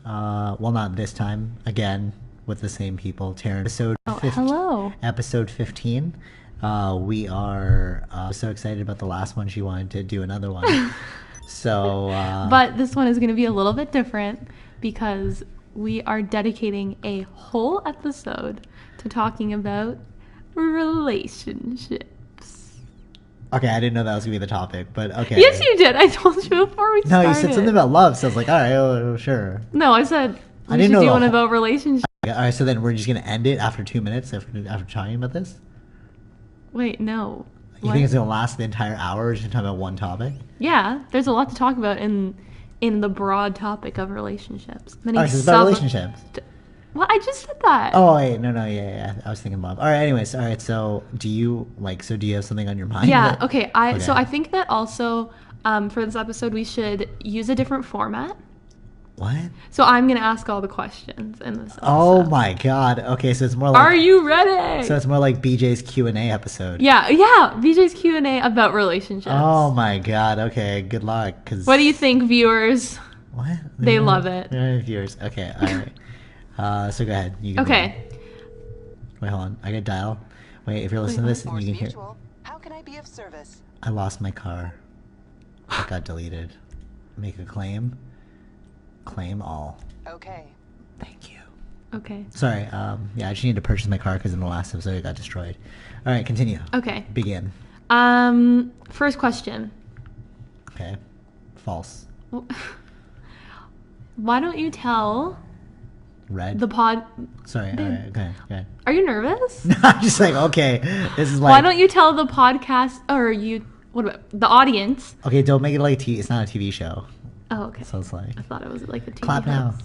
Well, not this time. Again, with the same people. Taryn. Hello. Episode 15. We are so excited about the last one. She wanted to do another one. So, but this one is going to be a little bit different because we are dedicating a whole episode to talking about relationships. Okay, I didn't know that was going to be the topic, but okay. Yes, you did. I told you before we started. No, you said something about love, so I was like, all right, oh, sure. No, I said I didn't know do one about relationships. All right, so then we're just going to end it after 2 minutes after talking about this? Wait, no. You think it's going to last the entire hour or just talking about one topic? Yeah, there's a lot to talk about in the broad topic of relationships. So it's about relationships. Well, I just said that. Oh, wait, no, yeah. I was thinking love. All right, anyways, so do you have something on your mind? Yeah, okay. So I think that also for this episode we should use a different format. What? So I'm going to ask all the questions in this episode. Oh my god. Okay, so it's more like... Are you ready? So it's more like BJ's Q&A episode. Yeah. BJ's Q&A about relationships. Oh my god. Okay, good luck. What do you think, viewers? What? They love it. Viewers. Okay, all right. So go ahead. You can Wait, hold on. I gotta dial. Wait, if you're listening to this, you can hear... How can I be of service? I lost my car. It got deleted. Make a claim. Claim all. Okay. Thank you. Okay. Sorry. I just need to purchase my car because in the last episode it got destroyed. All right, continue. Okay. Begin. First question. Okay. False. Why don't you tell... Red? The pod... Sorry. All right. Okay. Are you nervous? I'm just like, okay. This is like... Why don't you tell the podcast... Or you... What about... The audience... Okay, don't make it like TV. It's not a TV show. Oh, okay. So it's like... I thought it was like a TV Clap now.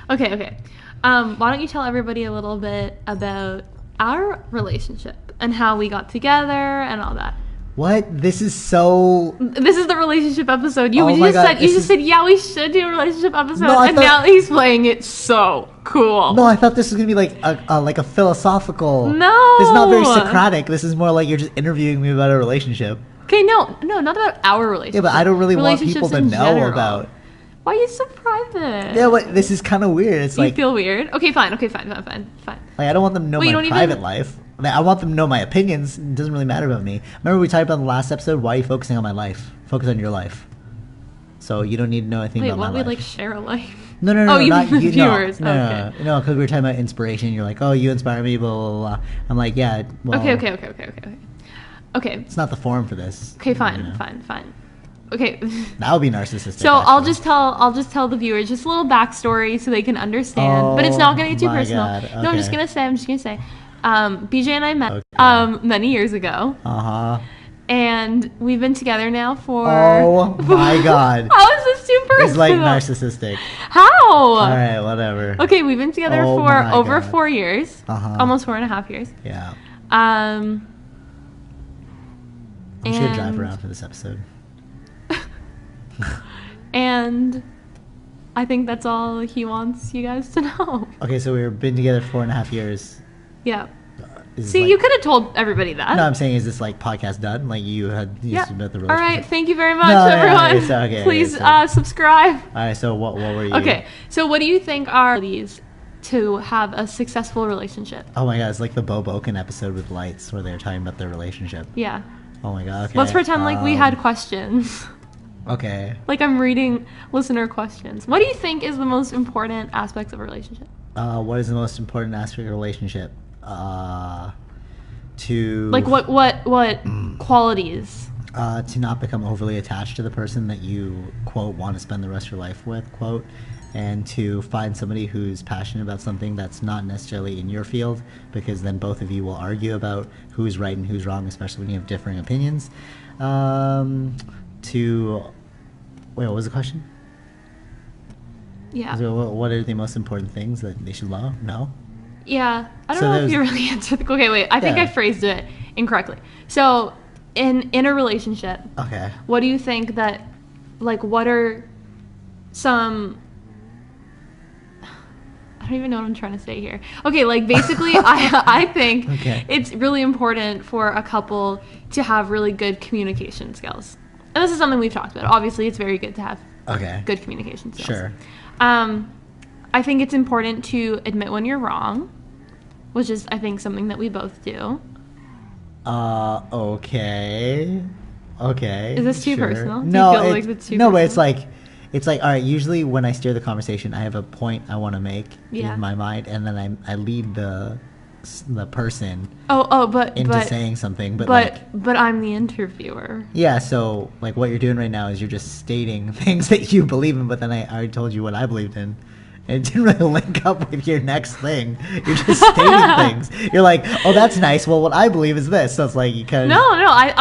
Okay. Why don't you tell everybody a little bit about our relationship and how we got together and all that? What? This is so... This is the relationship episode. You just said, yeah, we should do a relationship episode, now he's playing it so cool. No, I thought this was gonna be like a philosophical... No! This is not very Socratic. This is more like you're just interviewing me about a relationship. Okay, no, not about our relationship. Yeah, but I don't really want people to know about... Why are you so private? Yeah, but this is kind of weird. It's like... You feel weird? Okay, fine. Like, I don't want them to know my private life. I want them to know my opinions. It doesn't really matter about me. Remember we talked about in the last episode? Why are you focusing on my life? Focus on your life. So you don't need to know anything about my life. Wait, we share a life? No, you not mean you. Viewers. No, because we were talking about inspiration. You're like, oh, you inspire me, blah, blah, blah. I'm like, yeah, well... Okay. It's not the forum for this. Okay, fine. Okay. That would be narcissistic. So actually. I'll just tell the viewers just a little backstory so they can understand. But it's not going to get too personal. God. Okay. No, I'm just gonna say. BJ and I met many years ago. And we've been together now for... Oh my god. How is this too personal? It's like narcissistic. How? Alright, whatever. Okay, we've been together for over 4 years. Almost 4.5 years. Yeah. I'm just gonna drive around for this episode. And I think that's all he wants you guys to know. Okay, so we've been together 4.5 years. Yeah. See, you could have told everybody that. No, I'm saying, is this like podcast done? Like you had used to know the relationship. All right, thank you very much, everyone. Okay, please subscribe. All right, so what were you? Okay, so what do you think are these to have a successful relationship? Oh my god, it's like the Bo Boken episode with Lights where they're talking about their relationship. Yeah. Oh my god, okay. Let's pretend like we had questions. Okay. Like I'm reading listener questions. What do you think is the most important aspects of a relationship? What is the most important aspect of a relationship? To... Like what qualities? To not become overly attached to the person that you, quote, want to spend the rest of your life with, quote, and to find somebody who's passionate about something that's not necessarily in your field, because then both of you will argue about who's right and who's wrong, especially when you have differing opinions. Wait, what was the question? Yeah. So what are the most important things that they should love? No? Yeah. I don't know if you really answered the... Okay, wait. I think I phrased it incorrectly. So, in a relationship... Okay. What do you think that... Like, what are some... I don't even know what I'm trying to say here. Okay, like, basically, I think it's really important for a couple to have really good communication skills. And this is something we've talked about. Obviously, it's very good to have good communication skills. Sure. I I think it's important to admit when you're wrong, which is, I think, something that we both do. Okay. Is this too personal? Do No, you feel like it's too no, personal? but it's like, all right, usually when I steer the conversation, I have a point I want to make in my mind, and then I lead the person into saying something. But I'm the interviewer. Yeah, so like what you're doing right now is you're just stating things that you believe in, but then I already told you what I believed in. And it didn't really link up with your next thing. You're just stating things. You're like, oh, that's nice. Well, what I believe is this. So it's like you kind of...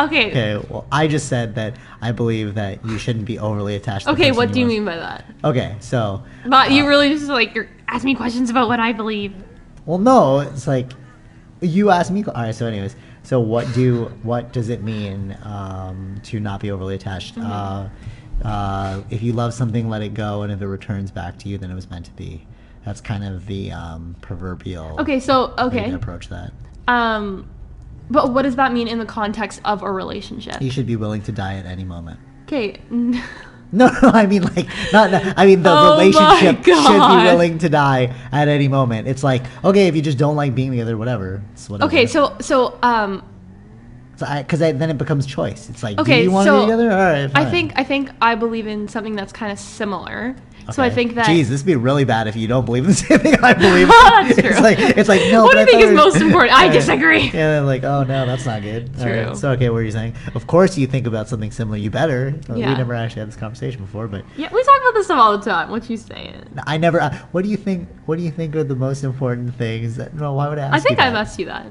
Okay. Okay, well, I just said that I believe that you shouldn't be overly attached to the Okay, person what do you with. mean by that? Okay, so... But you really just, like, you're asking me questions about what I believe. Well, no, it's like, you asked me... All right, so anyways, so what does it mean to not be overly attached? If you love something, let it go, and if it returns back to you, then it was meant to be. That's kind of the proverbial way to approach that. But what does that mean in the context of a relationship? You should be willing to die at any moment. Okay. No, I mean like I mean the relationship should be willing to die at any moment. It's like, okay, if you just don't like being together, whatever. It's whatever. Okay, so because then it becomes choice. It's like, do you want to be together? All right, fine. I think I believe in something that's kind of similar. Okay. So I think that... Jeez, this would be really bad if you don't believe in the same thing I believe. That's true. It's like no. What do you think is most important? I disagree. Yeah, like, oh no, that's not good. True. Right. So okay, what are you saying? Of course, you think about something similar. You better. We never actually had this conversation before, but yeah, we talk about this stuff all the time. What you saying? I never. What do you think? What do you think are the most important things? Why would I ask? I think you I've asked you that.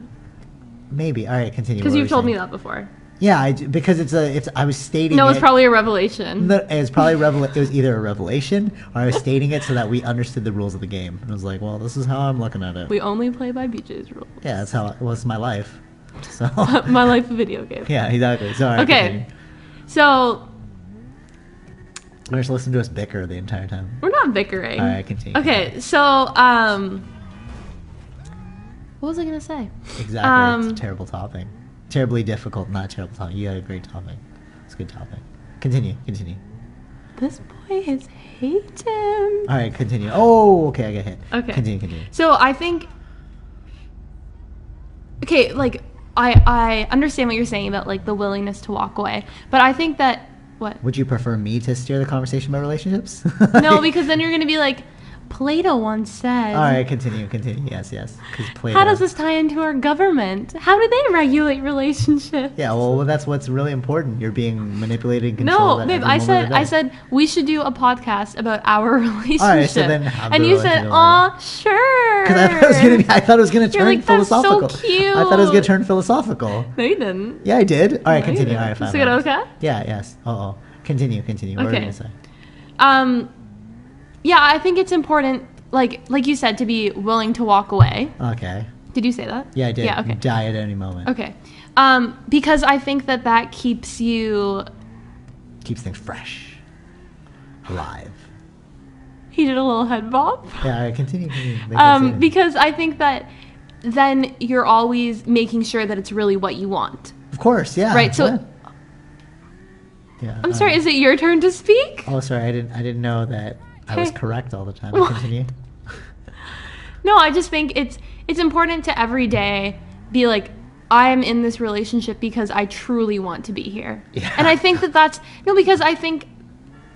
Maybe. All right, continue. Because you've told me that before. Yeah, because I was stating. No, it's probably a revelation. It was either a revelation or I was stating it so that we understood the rules of the game. And I was like, well, this is how I'm looking at it. We only play by BJ's rules. Yeah, that's how it was my life. So my life a video game. Yeah, exactly. Sorry. Okay. Continue. So we're just listening to us bicker the entire time. We're not bickering. All right, continue. Okay, so what was I gonna say? Exactly. It's a terrible topic. Terribly difficult, not terrible topic. You had a great topic. It's a good topic. Continue. This boy is hating. All right, continue. Oh, okay, I got hit. Okay. Continue. So I think... Okay, like, I understand what you're saying about, like, the willingness to walk away. But I think that... What? Would you prefer me to steer the conversation about relationships? No, because then you're going to be like... Plato once said... All right, continue. Yes. Plato... How does this tie into our government? How do they regulate relationships? Yeah, well, that's what's really important. You're being manipulated and controlled. No, babe, I said we should do a podcast about our relationship. All right, so then... And you said, aw, sure. Because I thought it was going to turn philosophical. That's so cute. I thought it was going to turn philosophical. No, you didn't. Yeah, I did. All right, continue. All right, fine. Is it okay? Yeah, yes. Continue. What were you going to say? Yeah, I think it's important, like you said, to be willing to walk away. Okay. Did you say that? Yeah, I did. Yeah, okay. Die at any moment. Okay. Because I think that keeps you... Keeps things fresh. Alive. He did a little head bob. Yeah, all right, continue. Because I think that then you're always making sure that it's really what you want. Of course, yeah. Right, so... Yeah. I'm sorry, is it your turn to speak? Oh, sorry, I didn't know that... I was correct all the time. Continue. No, I just think it's important to every day be like, I am in this relationship because I truly want to be here. Yeah. And I think because I think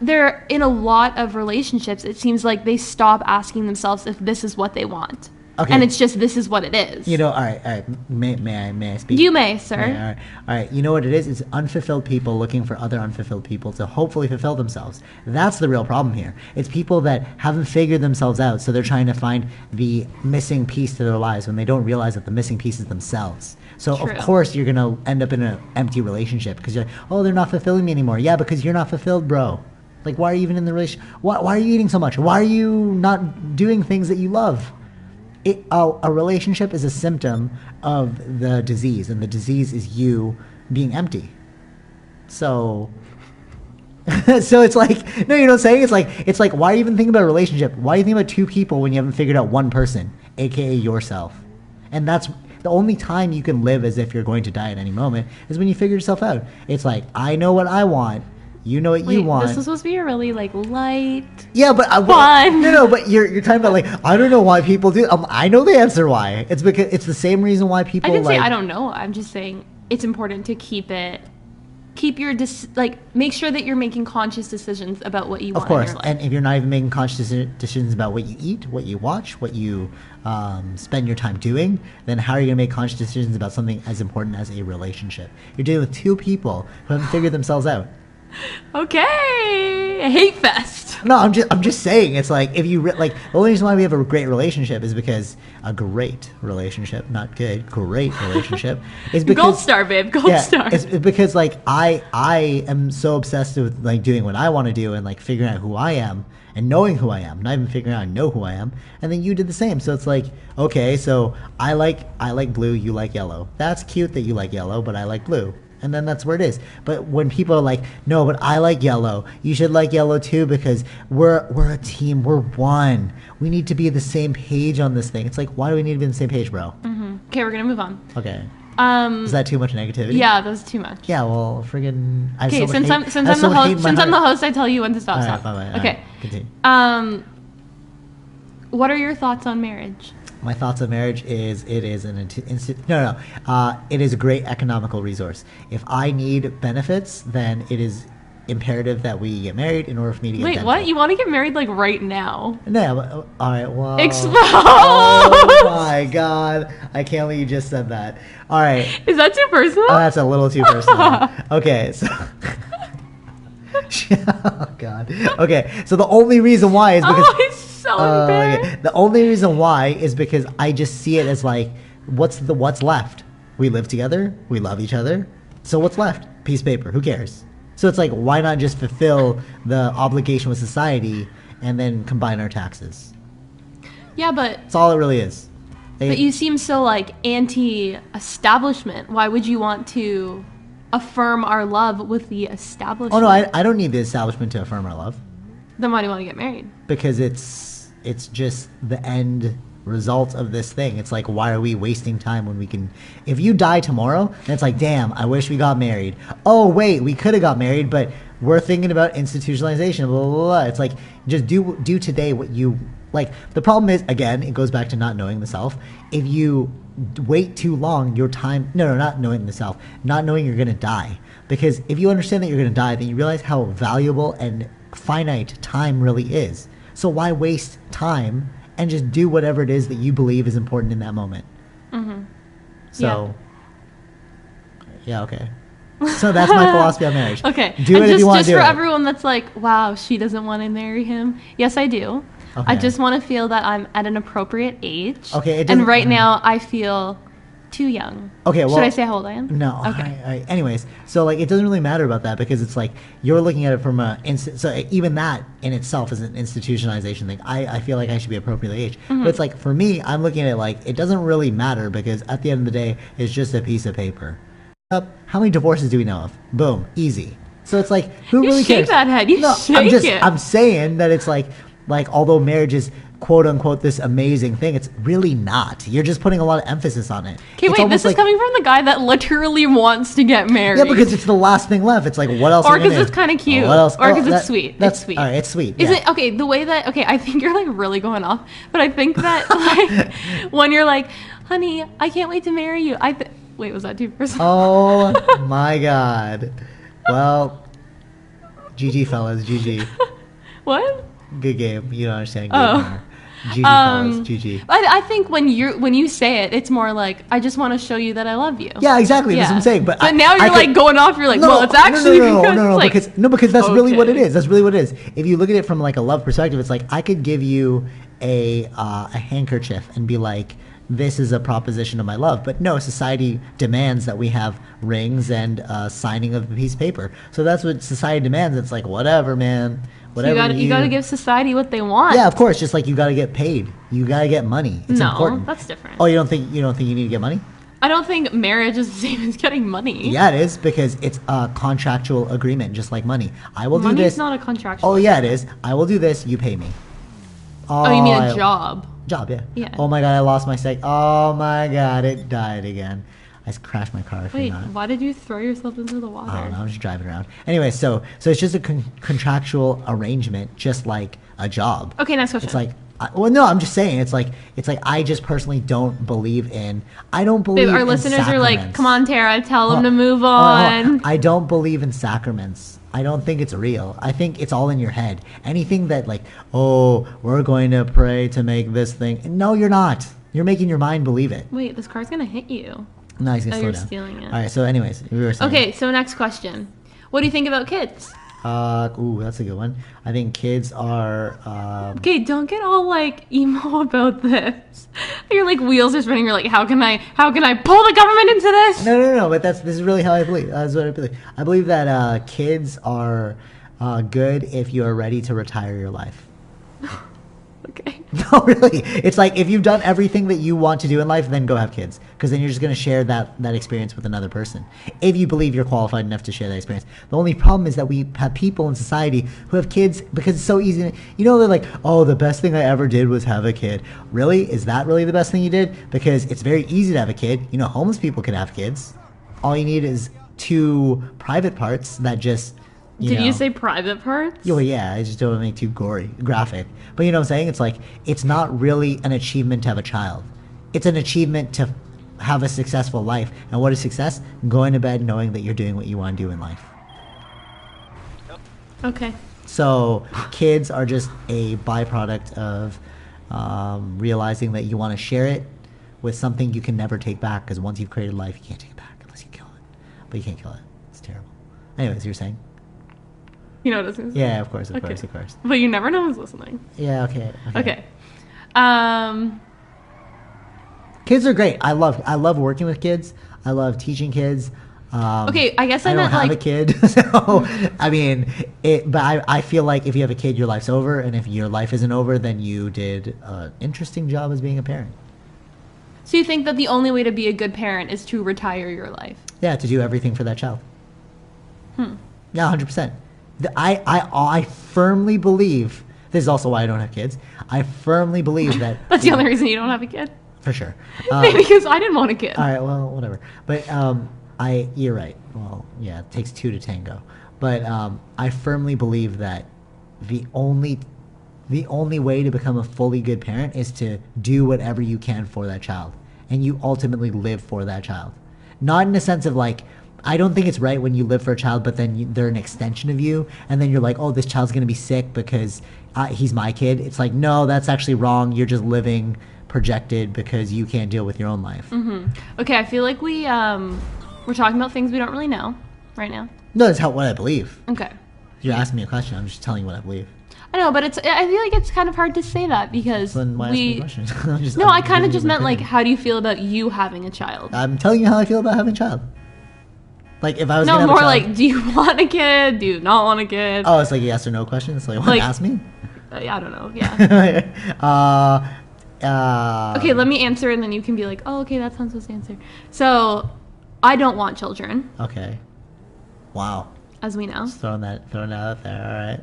there, in a lot of relationships, it seems like they stop asking themselves if this is what they want. Okay. And it's just, this is what it is. All right. May I speak? You may, sir. Okay, all right. You know what it is? It's unfulfilled people looking for other unfulfilled people to hopefully fulfill themselves. That's the real problem here. It's people that haven't figured themselves out, so they're trying to find the missing piece to their lives when they don't realize that the missing piece is themselves. So, True. Of course, you're going to end up in an empty relationship because you're like, oh, they're not fulfilling me anymore. Yeah, because you're not fulfilled, bro. Like, why are you even in the relationship? Why are you eating so much? Why are you not doing things that you love? A relationship is a symptom of the disease, and the disease is you being empty. So it's like, no, you know what I'm saying? It's like, why are you even thinking about a relationship? Why are you thinking about two people when you haven't figured out one person, aka yourself? And that's the only time you can live as if you're going to die at any moment is when you figure yourself out. It's like, I know what I want. You know what you want. This was supposed to be a really like light. Yeah, but fun. No, but you're talking about like I don't know why people do. I know the answer why. It's because it's the same reason why people. I didn't say like, I don't know. I'm just saying it's important to keep your make sure that you're making conscious decisions about what you want. Of course, in your life. and if you're not even making conscious decisions about what you eat, what you watch, what you spend your time doing, then how are you going to make conscious decisions about something as important as a relationship? You're dealing with two people who haven't figured themselves out. Okay, hate fest. No, I'm just saying. It's like if you the only reason why we have a great relationship is because a great relationship, not good, great relationship is because Gold star, babe, gold star. It's because like I am so obsessed with like doing what I want to do and like figuring out who I am and knowing who I am, not even figuring out I know who I am, and then you did the same. So it's like, okay, so I like blue, you like yellow. That's cute that you like yellow, but I like blue. And then that's where it is. But when people are like, no, but I like yellow. You should like yellow too because we're a team. We're one. We need to be the same page on this thing. It's like, why do we need to be on the same page, bro? Mm-hmm. Okay, we're gonna move on. Okay. Is that too much negativity? Yeah, that's too much. Yeah, well, friggin'. Okay, since I'm the host, I tell you when to stop. All right, bye-bye. Okay. All right, continue. What are your thoughts on marriage? My thoughts on marriage is it is it is a great economical resource. If I need benefits, then it is imperative that we get married in order for me to get dental. What? You want to get married like right now? No, but, all right, well. Exposed! Oh my god. I can't believe you just said that. All right. Is that too personal? Oh, that's a little too personal. Okay, so. Oh god. Okay, so the only reason why is because. It's so unfair. Okay. The only reason why is because I just see it as like, what's left? We live together. We love each other. So what's left? Piece of paper. Who cares? So it's like, why not just fulfill the obligation with society and then combine our taxes? Yeah, but that's all it really is. But you seem so like anti-establishment. Why would you want to affirm our love with the establishment? Oh no, I don't need the establishment to affirm our love. Then why do you want to get married? Because it's just the end result of this thing. It's like, why are we wasting time when we can? If you die tomorrow, then it's like, damn, I wish we got married. Oh wait, we could have got married, but we're thinking about institutionalization. Blah blah blah. It's like, just do today what you like. The problem is, again, it goes back to not knowing the self. If you wait too long, your time. No, not knowing the self. Not knowing you're gonna die. Because if you understand that you're gonna die, then you realize how valuable and finite time really is. So why waste time and just do whatever it is that you believe is important in that moment? Mm-hmm. So, yeah, okay. So that's my philosophy on marriage. Okay. Do it if you want to do it. Just for everyone that's like, wow, she doesn't want to marry him. Yes, I do. Okay. I just want to feel that I'm at an appropriate age. Okay. And right now I feel too young. Okay, well, should I say how old I am? No. Okay. Anyways, so like it doesn't really matter about that because it's like you're looking at it from so even that in itself is an institutionalization thing. I feel like I should be appropriately aged, but it's like for me, I'm looking at it like it doesn't really matter because at the end of the day, it's just a piece of paper. How many divorces do we know of? Boom, easy. So it's like who really cares? You shake that head. You shake it. I'm saying that it's like although marriage is quote unquote this amazing thing, it's really not. You're just putting a lot of emphasis on it. Okay, wait, this is coming from the guy that literally wants to get married. Yeah, because it's the last thing left. It's like, what else? Or because it's kind of cute. What else? Or because it's sweet. It's sweet. All right, it's sweet. Is it okay? The way that I think you're like really going off, but I think that like when you're like, honey, I can't wait to marry you. Wait, was that too personal? Oh my god. Well, GG fellas, GG. What? Good game. You don't understand. GG fellas, GG. I think when you say it, it's more like I just want to show you that I love you. Yeah, exactly. Yeah. That's what I'm saying. But now you're like going off. You're like, well, it's actually because that's really what it is. That's really what it is. If you look at it from like a love perspective, it's like I could give you a handkerchief and be like, this is a proposition of my love. But no, society demands that we have rings and signing of a piece of paper. So that's what society demands. It's like, whatever, man. Whatever you got to give society what they want. Yeah, of course. Just like you got to get paid. You got to get money. It's important. That's different. Oh, you don't think you need to get money? I don't think marriage is the same as getting money. Yeah, it is because it's a contractual agreement, just like money. I will do this. Money's not a contractual. Oh, yeah, it is. I will do this. You pay me. Oh, you mean a job? Job, yeah. Yeah. Oh my god, I lost my sec. Oh my god, it died again. I just crashed my car. Wait, why did you throw yourself into the water? I don't know. I'm just driving around. Anyway, so it's just a contractual arrangement, just like a job. Okay, next question. It's like, no, I'm just saying. It's like I just personally don't believe in. I don't believe. Babe, our in listeners sacraments. are like, come on, Tara, tell them to move on. I don't believe in sacraments. I don't think it's real. I think it's all in your head. Anything that like, oh, we're going to pray to make this thing. No, you're not. You're making your mind believe it. Wait, this car's gonna hit you. No, he's gonna slow you're down. Stealing it. All right. So, anyways, we were saying. Okay, so next question. What do you think about kids? That's a good one. I think kids are. Okay, don't get all like emo about this. Your like wheels are spinning. You're like, how can I pull the government into this? No. But this is really how I believe. That's what I believe. I believe that kids are good if you are ready to retire your life. Okay. No, really. It's like if you've done everything that you want to do in life, then go have kids. Because then you're just going to share that experience with another person. If you believe you're qualified enough to share that experience. The only problem is that we have people in society who have kids because it's so easy. They're like, oh, the best thing I ever did was have a kid. Really? Is that really the best thing you did? Because it's very easy to have a kid. Homeless people can have kids. All you need is 2 private parts that just... Did you say private parts? Yeah, I just don't want to make too graphic. But you know what I'm saying? It's like, it's not really an achievement to have a child. It's an achievement to have a successful life. And what is success? Going to bed knowing that you're doing what you want to do in life. Okay. So kids are just a byproduct of realizing that you want to share it with something you can never take back. Because once you've created life, you can't take it back unless you kill it. But you can't kill it. It's terrible. Anyways, you're saying? You know what I was going to say? Yeah, of course. But you never know who's listening. Yeah, okay. Okay. Kids are great. I love working with kids. I love teaching kids. Okay, I guess I don't meant have like... a kid, so I mean, but I feel like if you have a kid, your life's over, and if your life isn't over, then you did an interesting job as being a parent. So you think that the only way to be a good parent is to retire your life? Yeah, to do everything for that child. Yeah, 100%. I firmly believe, this is also why I don't have kids, I firmly believe that... That's the only reason you don't have a kid? For sure. Because I didn't want a kid. All right, well, whatever. But you're right. Well, yeah, it takes 2 to tango. But I firmly believe that the only way to become a fully good parent is to do whatever you can for that child. And you ultimately live for that child. Not in the sense of like, I don't think it's right when you live for a child, but then they're an extension of you, and then you're like, oh, this child's going to be sick because he's my kid. It's like, no, that's actually wrong. You're just living projected because you can't deal with your own life. Mm-hmm. Okay, I feel like we're talking about things we don't really know right now. No, that's what I believe. Okay. You're asking me a question. I'm just telling you what I believe. I know, but I feel like it's kind of hard to say that because then why ask me a question? I kind of just meant like, how do you feel about you having a child? I'm telling you how I feel about having a child. Like if I was no, gonna have more a child, like, do you want a kid? Do you not want a kid? Oh, it's like a yes or no question. It's like, what? Ask me. Yeah, I don't know. Yeah. Okay, let me answer, and then you can be like, oh, okay, that's not supposed to answer. So, I don't want children. Okay. Wow. As we know. Just throwing that out there. All right.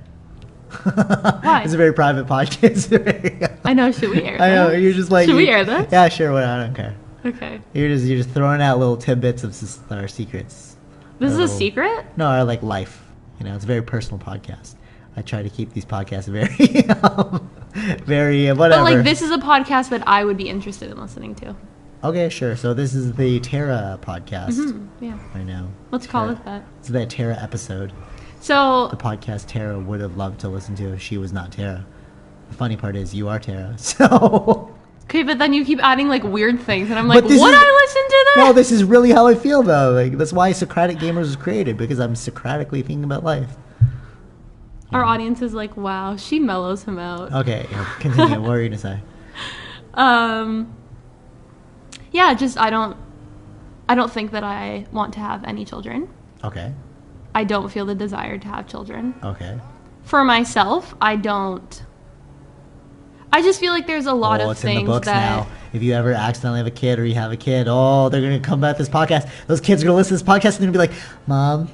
Why? It's a very private podcast. I know. Should we air this? I know. You're just like. Should we air this? Yeah, sure. I don't care. Okay. You're just throwing out little tidbits of our secrets. This is a secret? No, our like life. It's a very personal podcast. I try to keep these podcasts very, very whatever. But like, this is a podcast that I would be interested in listening to. Okay, sure. So this is the Tara podcast. Mm-hmm. Yeah. Right now. Let's call it that. It's the Tara episode. So the podcast Tara would have loved to listen to if she was not Tara. The funny part is you are Tara, so. Okay, but then you keep adding like weird things, and I'm like, would I listen to that? No, this is really how I feel though. Like that's why Socratic Gamers was created, because I'm Socratically thinking about life. Our audience is like, wow, she mellows him out. Okay, continue. What were you gonna say? Yeah, just I don't think that I want to have any children. Okay. I don't feel the desire to have children. Okay. For myself, I don't. I just feel like there's a lot of it's things in the books that... now. If you ever accidentally have a kid or you have a kid, they're going to come back to this podcast. Those kids are going to listen to this podcast and they're going to be like, Mom,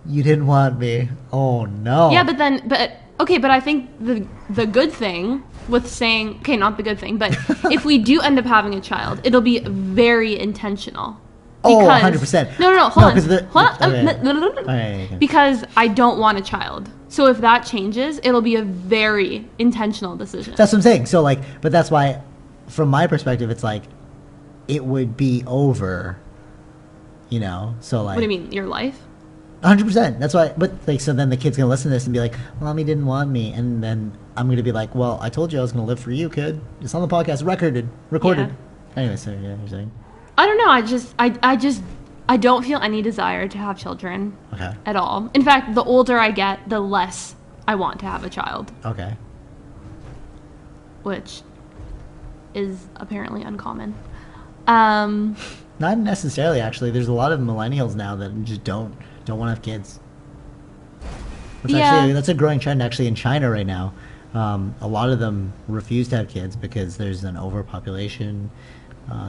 you didn't want me. Oh, no. Yeah, but I think the good thing with saying... Okay, not the good thing, but if we do end up having a child, it'll be very intentional. Because, 100%. No, hold on. Okay. Because I don't want a child. So if that changes, it'll be a very intentional decision. That's what I'm saying. So like, but that's why, from my perspective, it's like, it would be over, you know? So like. What do you mean, your life? 100%. That's why, but like, so then the kid's gonna listen to this and be like, "Mommy didn't want me," and then I'm gonna be like, "Well, I told you I was gonna live for you, kid. It's on the podcast, recorded." Yeah. Anyway, so yeah, you're saying. I don't know. I don't feel any desire to have children. Okay. At all. In fact, the older I get, the less I want to have a child. Okay. Which is apparently uncommon. Not necessarily, actually. There's a lot of millennials now that just don't want to have kids. That's a growing trend actually in China right now. A lot of them refuse to have kids because there's an overpopulation.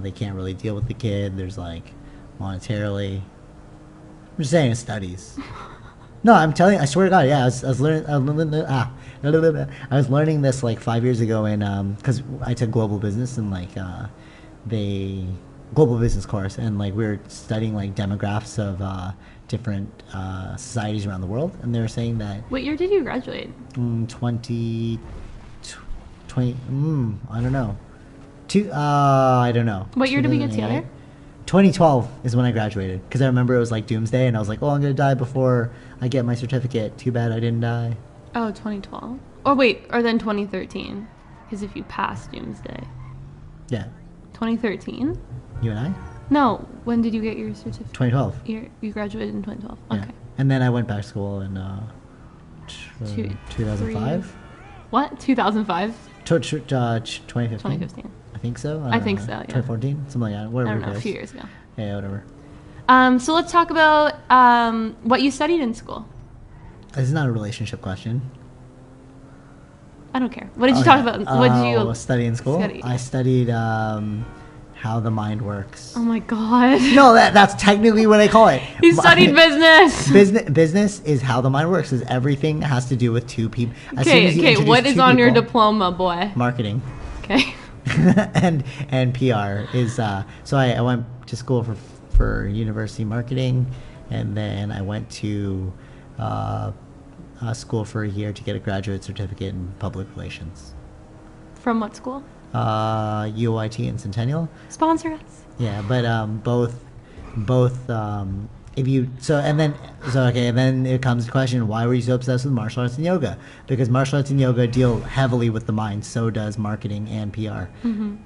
They can't really deal with the kid. There's like monetarily. I'm just saying, it's studies. No, I'm telling you, I swear to God, yeah, I was learning this like 5 years ago in because I took global business and like global business course, and like we were studying like demographics of different societies around the world, and they were saying that. What year did you graduate? 20 I don't know. I don't know. What year did we get together? 2012 is when I graduated, because I remember it was like doomsday, and I was like, oh, I'm gonna die before I get my certificate. Too bad I didn't die. Oh, 2012. Or wait, or then 2013, because if you pass doomsday. Yeah. 2013. You and I? No. When did you get your certificate? 2012. You graduated in 2012. Yeah. Okay. And then I went back to school in 2005. What? 2005? 2015. 2015. I think so. I think so, yeah. 2014, something like that. Whatever. I don't know. A few years ago. Yeah, whatever. So let's talk about what you studied in school. This is not a relationship question. I don't care. What did you talk about? What did you study in school? study? I studied how the mind works. Oh my god. No, that's technically what I call it. You studied business. Business is how the mind works. Is everything has to do with two people. Okay. What is on your diploma, boy? Marketing. Okay. and PR is so I went to school for university marketing, and then I went to school for a year to get a graduate certificate in public relations. From what school? UIT and Centennial. Sponsor us. Yeah, but both if you and then it comes to the question, why were you so obsessed with martial arts and yoga? Because martial arts and yoga deal heavily with the mind. So does marketing and PR. Mm-hmm.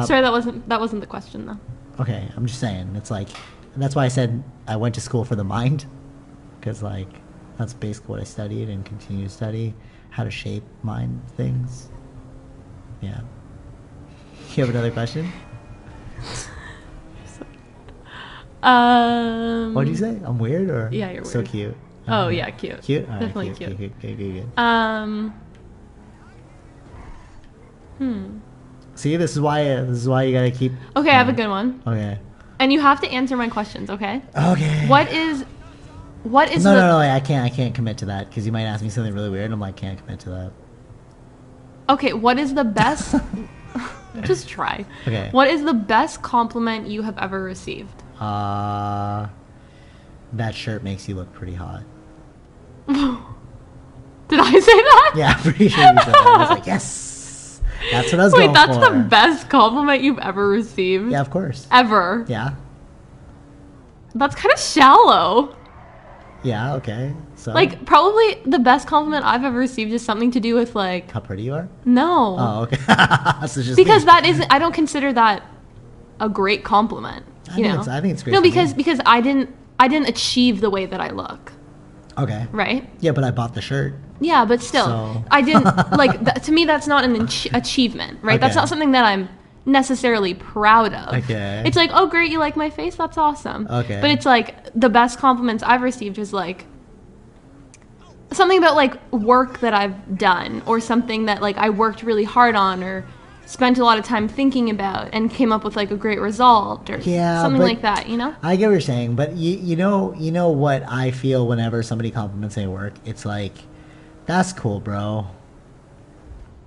Sorry, that wasn't the question though. Okay, I'm just saying, it's like, that's why I said I went to school for the mind, because like that's basically what I studied and continue to study, how to shape mind things. Yeah. You have another question? What did you say? I'm weird, or? Yeah, you're so weird. cute. Oh yeah, cute. Cute? All right, definitely cute. Good. See, this is why you gotta keep. Okay, I have a good one. Okay. And you have to answer my questions, okay? Okay. What is? No, I can't commit to that, because you might ask me something really weird, and I'm like, can't commit to that. Okay, what is the best? Just try. Okay. What is the best compliment you have ever received? That shirt makes you look pretty hot. Did I say that? Yeah, I'm pretty sure you said that. I was like, yes! That's what I was going for. Wait, that's the best compliment you've ever received? Yeah, of course. Ever? Yeah. That's kind of shallow. Yeah, okay. So, like, probably the best compliment I've ever received is something to do with, like... how pretty you are? No. Oh, okay. So just because that isn't... I don't consider that a great compliment, I think it's great. No, because I didn't achieve the way that I look. Okay. Right? Yeah, but I bought the shirt. Yeah, but still, So- I didn't... like, to me, that's not an achievement, right? That's Okay. not something that I'm necessarily proud of. Okay. It's like, oh, great, you like my face? That's awesome. Okay. But it's like, the best compliments I've received is like... something about like work that I've done, or something that like I worked really hard on, or spent a lot of time thinking about and came up with like a great result, or something but like that, you know? I get what you're saying, but you know what I feel whenever somebody compliments my work? It's like, that's cool, bro.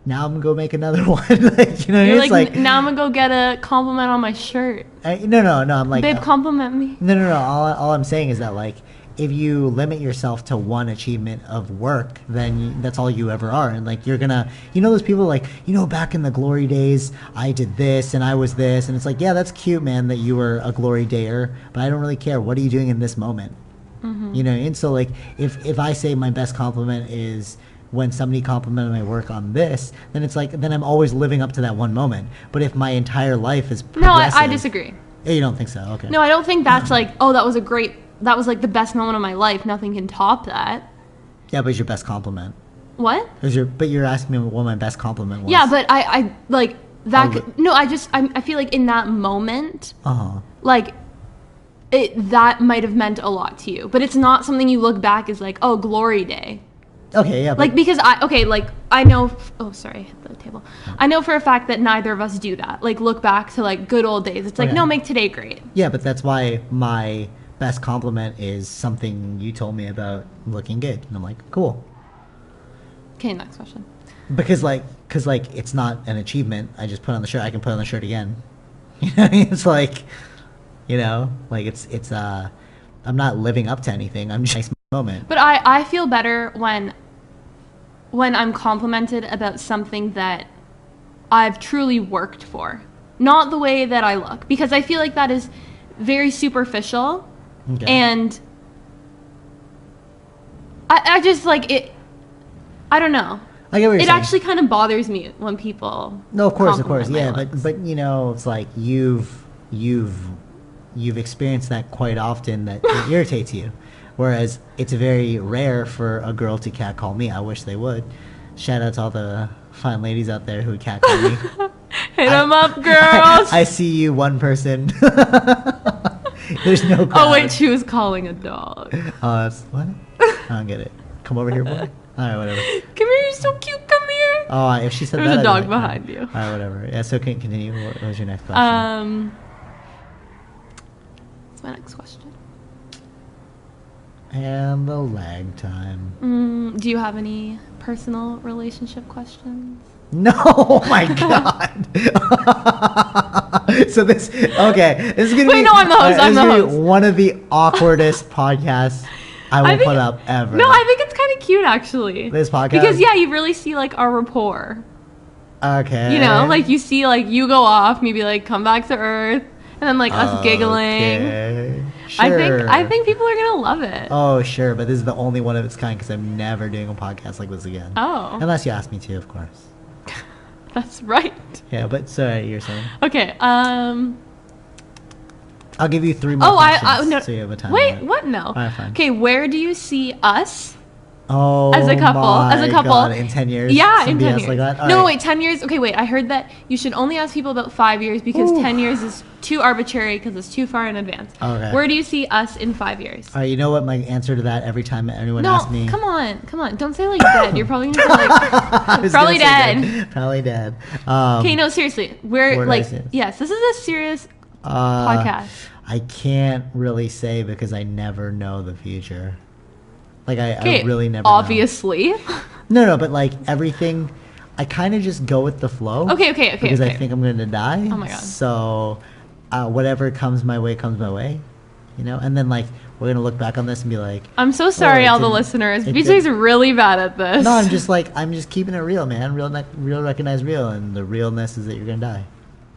now I'm gonna go make another one. Like, you know, You're it's like, now I'm gonna go get a compliment on my shirt. No, I'm like, babe, compliment me. No. All I'm saying is that, like, if you limit yourself to one achievement of work, then that's all you ever are. And, like, you're gonna, you know, those people like, you know, back in the glory days, I did this and I was this, and it's like, yeah, that's cute, man, that you were a glory dayer, but I don't really care. What are you doing in this moment? Mm-hmm. You know, and so, like, if I say my best compliment is when somebody complimented my work on this, then it's like, then I'm always living up to that one moment. But if my entire life is no, I disagree. You don't think so? Okay. No, I don't think that's like, oh, that was like the best moment of my life. Nothing can top that. Yeah, but it's your best compliment. What? But you're asking me what my best compliment was. Yeah, but I like that. I feel like in that moment, like that might have meant a lot to you, but it's not something you look back as like, oh, glory day. Okay, yeah. Like, because I know, oh, sorry, I hit the table. I know for a fact that neither of us do that. Like, look back to, like, good old days. It's like, no, make today great. Yeah, but that's why my best compliment is something you told me about looking good. And I'm like, cool. Okay, next question. Because it's not an achievement. I just put on the shirt. I can put on the shirt again. You know, it's like, you know, like it's I'm not living up to anything. I'm just moment. But I feel better when I'm complimented about something that I've truly worked for, not the way that I look, because I feel like that is very superficial. Okay. And I just like it. I don't know. I get what you're saying. It actually kind of bothers me when people. No, of course, yeah, but you know, it's like you've experienced that quite often, that it irritates you. Whereas it's very rare for a girl to catcall me. I wish they would. Shout out to all the fine ladies out there who catcall me. Hit them up, girls. I see you, one person. There's no crowd. Oh, wait, she was calling a dog. What? I don't get it. Come over here, boy. All right, whatever. Come here, you're so cute. Come here. Oh, if she said There's that. There's a dog behind you. All right, whatever. Yeah, so continue. What was your next question? What's my next question? And the lag time. Do you have any personal relationship questions? No, oh my God. So this is gonna be. No, I'm the host. I'm the host. One of the awkwardest podcasts I will put up ever. No, I think it's kind of cute, actually. This podcast, because you really see like our rapport. Okay. You know, like you see, like you go off, maybe like come back to earth, and then like us giggling. Okay. Sure. I think people are gonna love it. Oh, sure, but this is the only one of its kind because I'm never doing a podcast like this again. Oh. Unless you ask me to, of course. That's right. Yeah, but sorry, you're saying. Okay. I'll give you 3 more questions. No. So you have a time. Wait, what? No. All right, fine. Okay, where do you see us? Oh, as a couple, God, in 10 years. Yeah, in 10 years. Like that? No, wait, 10 years. Okay, wait. I heard that you should only ask people about 5 years because 10 years is too arbitrary because it's too far in advance. Okay. Where do you see us in 5 years? All right, you know what my answer to that every time anyone asks me? Come on. Don't say like dead. You're probably gonna say like probably dead. Probably dead. Okay, no, seriously. We're like, yes, this is a serious podcast. I can't really say because I never know the future. Like, I really never obviously. know. No, but like everything, I kind of just go with the flow. Okay. Because I think I'm going to die. Oh my God. So whatever comes my way, you know? And then like, we're going to look back on this and be like. I'm so sorry, all the listeners. BJ's really bad at this. No, I'm just keeping it real, man. Real recognize real. And the realness is that you're going to die.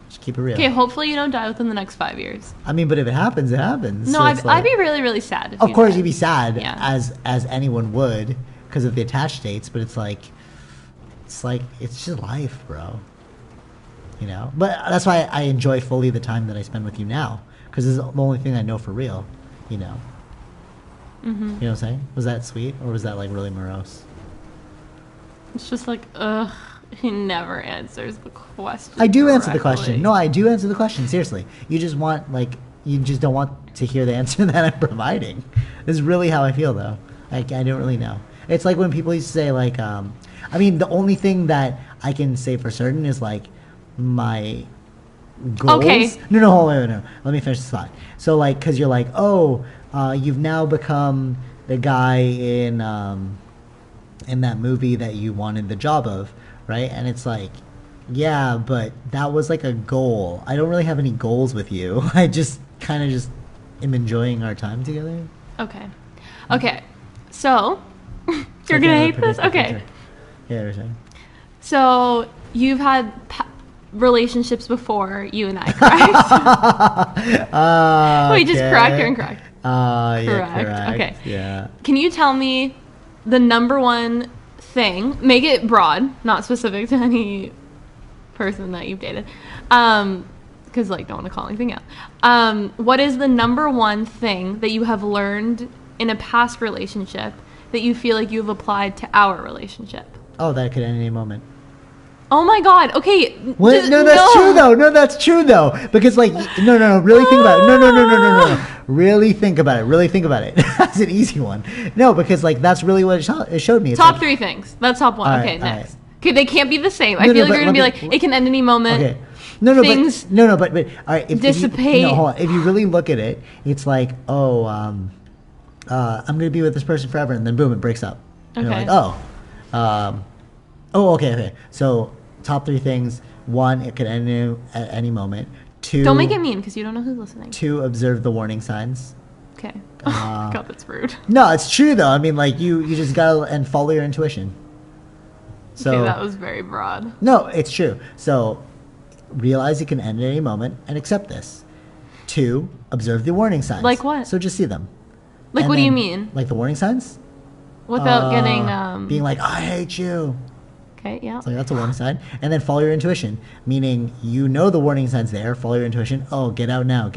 Just keep it real. Okay, hopefully you don't die within the next 5 years. I mean, but if it happens, it happens. No, so I'd be really, really sad. Of course, you'd be sad, as anyone would, because of the attached dates. But it's just life, bro. You know. But that's why I enjoy fully the time that I spend with you now, because this is the only thing I know for real. You know. Mm-hmm. You know what I'm saying? Was that sweet, or was that like really morose? It's just like, ugh. He never answers the question. I do answer the question. No, I do answer the question. Seriously. You just don't want to hear the answer that I'm providing. This is really how I feel, though. I don't really know. It's like when people used to say, like, I mean, the only thing that I can say for certain is, like, my goals. Okay. No, wait. Let me finish this thought. So, like, because you're like, you've now become the guy in that movie that you wanted the job of. right? And it's like, yeah, but that was like a goal. I don't really have any goals with you. I just kind of just am enjoying our time together. Okay. So, you're going to hate this? Okay. Yeah, you're saying. So, you've had relationships before you and I, correct? Wait, just correct or incorrect? Yeah, correct. Okay. Yeah. Can you tell me the number one thing, make it broad, not specific to any person that you've dated, because like don't want to call anything out. What is the number one thing that you have learned in a past relationship that you feel like you've applied to our relationship? Oh, that could end any moment. Oh my God. Okay. What? No, that's true though. No, that's true though. Because like, no. Really think about it. No. Really think about it. That's an easy one. No, because like that's really what it showed me. It's top like, 3 things. That's top 1. All okay, right, next. Okay, they can't be the same. I feel like you're gonna be like, it can end any moment. Okay. No, things but all right. dissipate. Hold on. If you really look at it, it's like, I'm gonna be with this person forever, and then boom, it breaks up. And Okay. you're like, okay. So top 3 things. 1, it could end at any moment. 2, Don't make it mean because you don't know who's listening. 2, observe the warning signs. Okay. Oh my God, that's rude. No, it's true though. I mean, like you just gotta follow your intuition. So Okay, that was very broad. no, it's true. So realize it can end at any moment and accept this. 2, observe the warning signs. Like what? So just see them. Like, And what do you then- mean? Like the warning signs? Without getting Being like, I hate you. Okay, yeah. So that's a warning sign. And then follow your intuition, meaning you know the warning signs there. Follow your intuition. Oh, get out now.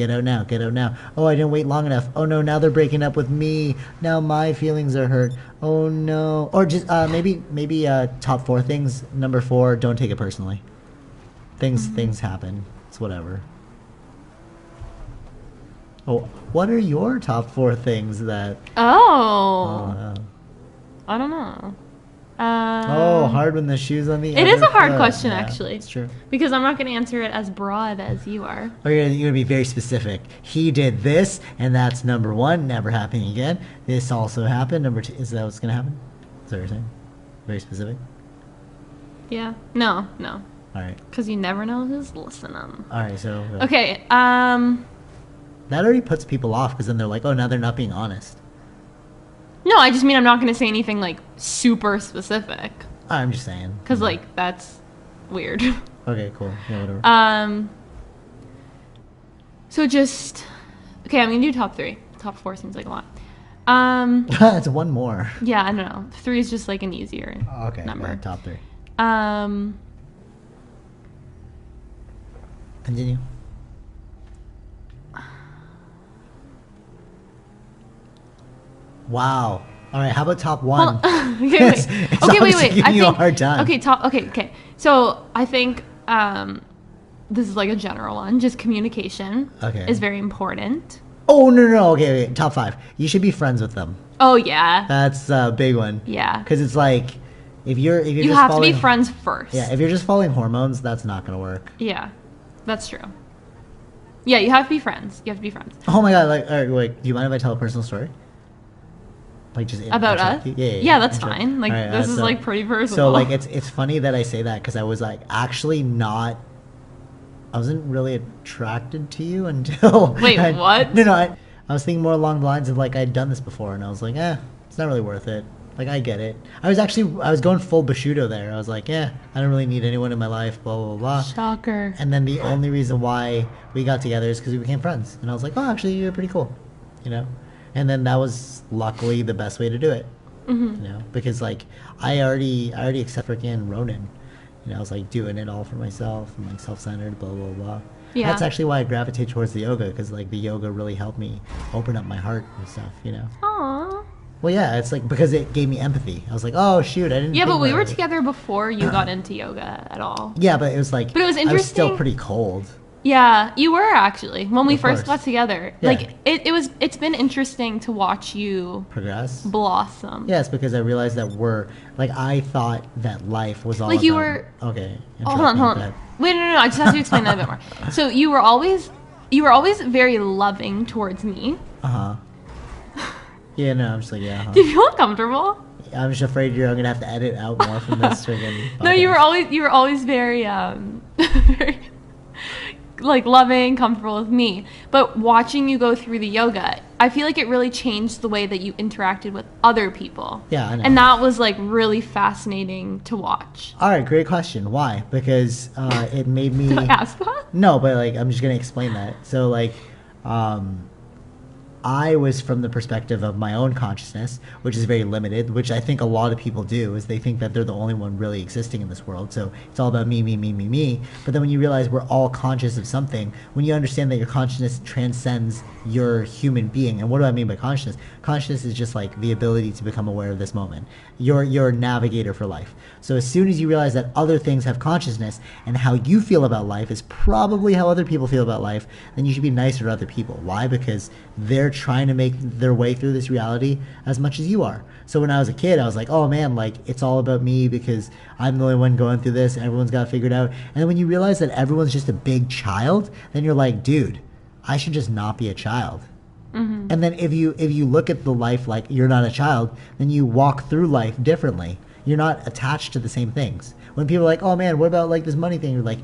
Oh, I didn't wait long enough. Oh no, now they're breaking up with me. Now my feelings are hurt. Oh no. Or just maybe top 4 things. Number 4, don't take it personally. Things happen. It's whatever. Oh, what are your top 4 things that? Oh. I don't know. Hard when the shoe's on the It is other a hard foot. question, Yeah, actually. It's true. Because I'm not going to answer it as broad as you are. Or you're gonna be very specific. He did this, and that's number 1, never happening again. This also happened. Number 2, is that what's gonna happen? Is that what you're saying? Very specific. Yeah. No. All right. Because you never know who's listening. All right. So Okay. that already puts people off because then they're like, oh, now they're not being honest. No, I just mean I'm not going to say anything like super specific. I'm just saying. Because like that's weird. Okay. Cool. Yeah. Whatever. So just okay. I'm gonna do top 3. Top 4 seems like a lot. It's 1 more. Yeah, I don't know. 3 is just like an easier Okay. number. Top 3. Continue. Wow. All right. How about top 1? Okay, wait. It's Okay, wait. obviously giving you a hard time. Okay, okay. So I think this is like a general one. Just communication is very important. Oh no. Okay. Top 5. You should be friends with them. Oh yeah. That's a big one. Yeah. Because it's like if you're you just have to following, be friends first. Yeah. If you're just following hormones, that's not gonna work. Yeah, that's true. Yeah, you have to be friends. Oh my god. Like, all right, wait. Do you mind if I tell a personal story? Like just About us? Yeah, that's fine. Like right, this is like pretty personal. So like it's funny that I say that because I was like actually not. I wasn't really attracted to you until. Wait, what? No. I was thinking more along the lines of like I'd done this before, and I was like, it's not really worth it. Like I get it. I was going full Bushido there. I was like, I don't really need anyone in my life. Blah blah blah. Shocker. And then the only reason why we got together is because we became friends, and I was like, oh, actually, you're pretty cool, you know. And then that was luckily the best way to do it, you know, because like I already accept freaking Ronin, you know, I was like doing it all for myself and like self-centered, blah blah blah. Yeah. That's actually why I gravitate towards the yoga because like the yoga really helped me open up my heart and stuff, you know. Aww. Well, yeah, it's like because it gave me empathy. I was like, oh shoot, I didn't. Yeah, think but we about were it. together before you got into yoga at all. Yeah, but it was like. But it was I was still interesting. pretty cold. Yeah, you were actually when we Of first course. got together. Yeah. Like it's been interesting to watch you Progress. blossom. Yes, because I realized that I thought that life was all Like about, you were- okay. Oh, hold on. that. Wait, no. I just have to explain that a bit more. So you were always very loving towards me. Yeah, no, I'm just like, yeah. Do you feel uncomfortable? I'm just afraid I'm gonna have to edit out more from this friggin' No, you were always very very like loving, comfortable with me. But watching you go through the yoga, I feel like it really changed the way that you interacted with other people. Yeah, I know. And that was like really fascinating to watch. All right, great question. Why? Because it made me. Did I ask that? No, but like I'm just gonna explain that. So like, I was from the perspective of my own consciousness, which is very limited, which I think a lot of people do, is they think that they're the only one really existing in this world. So it's all about me, me, me, me, me. But then when you realize we're all conscious of something, when you understand that your consciousness transcends your human being, and what do I mean by consciousness? Consciousness is just like the ability to become aware of this moment. You're a navigator for life. So as soon as you realize that other things have consciousness and how you feel about life is probably how other people feel about life, then you should be nicer to other people. Why? Because they're trying to make their way through this reality as much as you are. So when I was a kid, I was like, oh man, like it's all about me because I'm the only one going through this. Everyone's got it figured out. And then when you realize that everyone's just a big child, then you're like, dude, I should just not be a child. Mm-hmm. And then if you look at the life like you're not a child, then you walk through life differently. You're not attached to the same things. When people are like, oh man, what about like this money thing? You're like,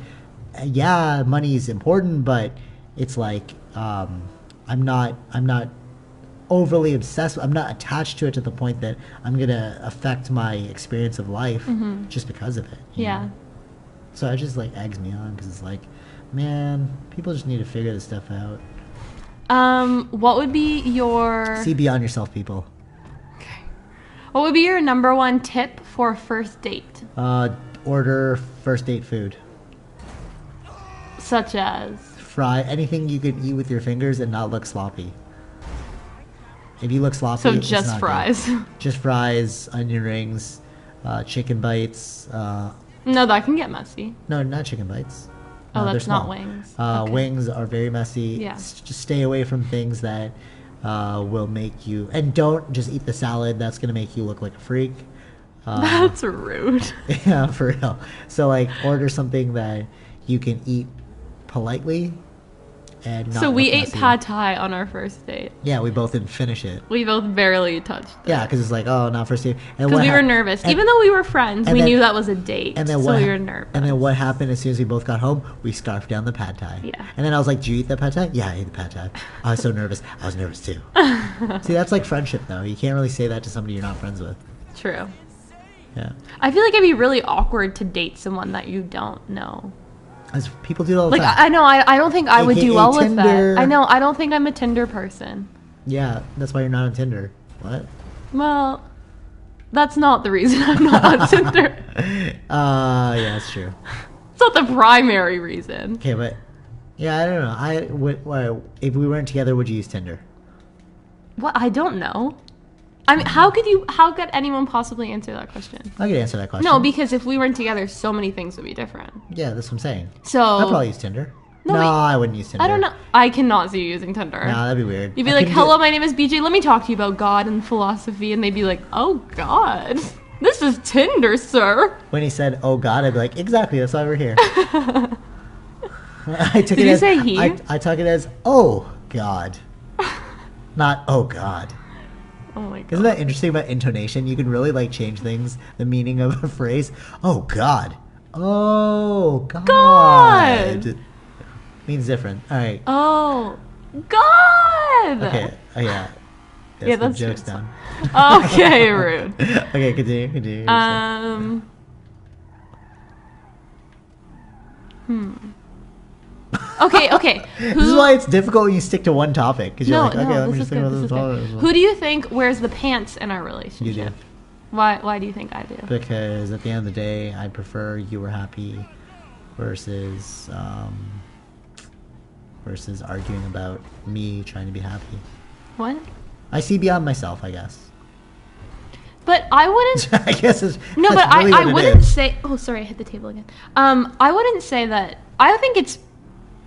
yeah, money is important, but it's like, I'm not overly obsessed. I'm not attached to it to the point that I'm going to affect my experience of life just because of it. You know? So it just like eggs me on because it's like, man, people just need to figure this stuff out. What would be your... See beyond yourself, people. Okay. What would be your number one tip for a first date? Order first date food. Such as? Fry anything you could eat with your fingers and not look sloppy. If you look sloppy, so it's just not fries. Good. Just fries, onion rings, chicken bites. No, that can get messy. No, not chicken bites. Oh, that's not wings. Okay. Wings are very messy. Yeah. Just stay away from things that will make you... And don't just eat the salad. That's going to make you look like a freak. That's rude. Yeah, for real. So, like, order something that you can eat politely and not So we ate messy. pad thai on our first date. Yeah, we both didn't finish it. We both barely touched it. Yeah, because it's like, oh, not first date. Because we were nervous. Even though we were friends, we knew that was a date. And then so we were nervous. And then what happened as soon as we both got home? We scarfed down the pad thai. Yeah. And then I was like, did you eat that pad thai? Yeah, I ate the pad thai. I was so nervous. I was nervous too. See, that's like friendship, though. You can't really say that to somebody you're not friends with. True. Yeah. I feel like it'd be really awkward to date someone that you don't know. As people do it all the time. time. I know. I don't think I would do well with Tinder. that. I know. I don't think I'm a Tinder person. Yeah, that's why you're not on Tinder. What? Well, that's not the reason I'm not on Tinder. Yeah, that's true. It's not the primary reason. Okay, but yeah, I don't know. If we weren't together, would you use Tinder? What? I don't know. I mean, how could anyone possibly answer that question? I could answer that question. No, because if we weren't together, so many things would be different. Yeah, that's what I'm saying. So I'd probably use Tinder. No, I wouldn't use Tinder. I don't know. I cannot see you using Tinder. No, that'd be weird. You'd be like, hello, my name is BJ. Let me talk to you about God and philosophy. And they'd be like, oh, God. This is Tinder, sir. When he said, oh, God, I'd be like, exactly. That's why we're here. Did you say he? I took it as, oh, God. Not, oh, God. Oh my God. Isn't that interesting about intonation? You can really like change things, the meaning of a phrase. Oh God. Oh God. God. Means different. All right. Oh God. Okay. Oh yeah. Yeah, that's the joke's done. Okay, rude. Okay, continue. Okay. This is why it's difficult when you stick to one topic. Because you're like, okay, let me just think about this topic. Who do you think wears the pants in our relationship? You do. Why do you think I do? Because at the end of the day, I prefer you were happy versus arguing about me trying to be happy. What? I see beyond myself, I guess. But I wouldn't. I guess it's no, but really I wouldn't say. Oh, sorry, I hit the table again. I wouldn't say that. I think it's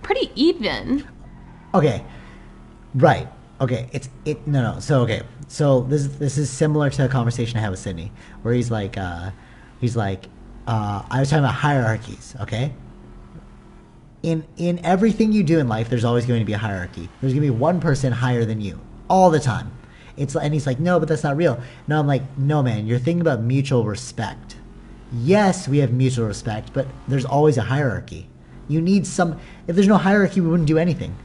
pretty even. Okay, right. Okay, no. So okay, so this is similar to a conversation I had with Sydney, where he's like, I was talking about hierarchies. Okay. In everything you do in life, there's always going to be a hierarchy. There's going to be one person higher than you all the time. And he's like, no, but that's not real. No, I'm like, no, man, you're thinking about mutual respect. Yes, we have mutual respect, but there's always a hierarchy. You need some. If there's no hierarchy, we wouldn't do anything.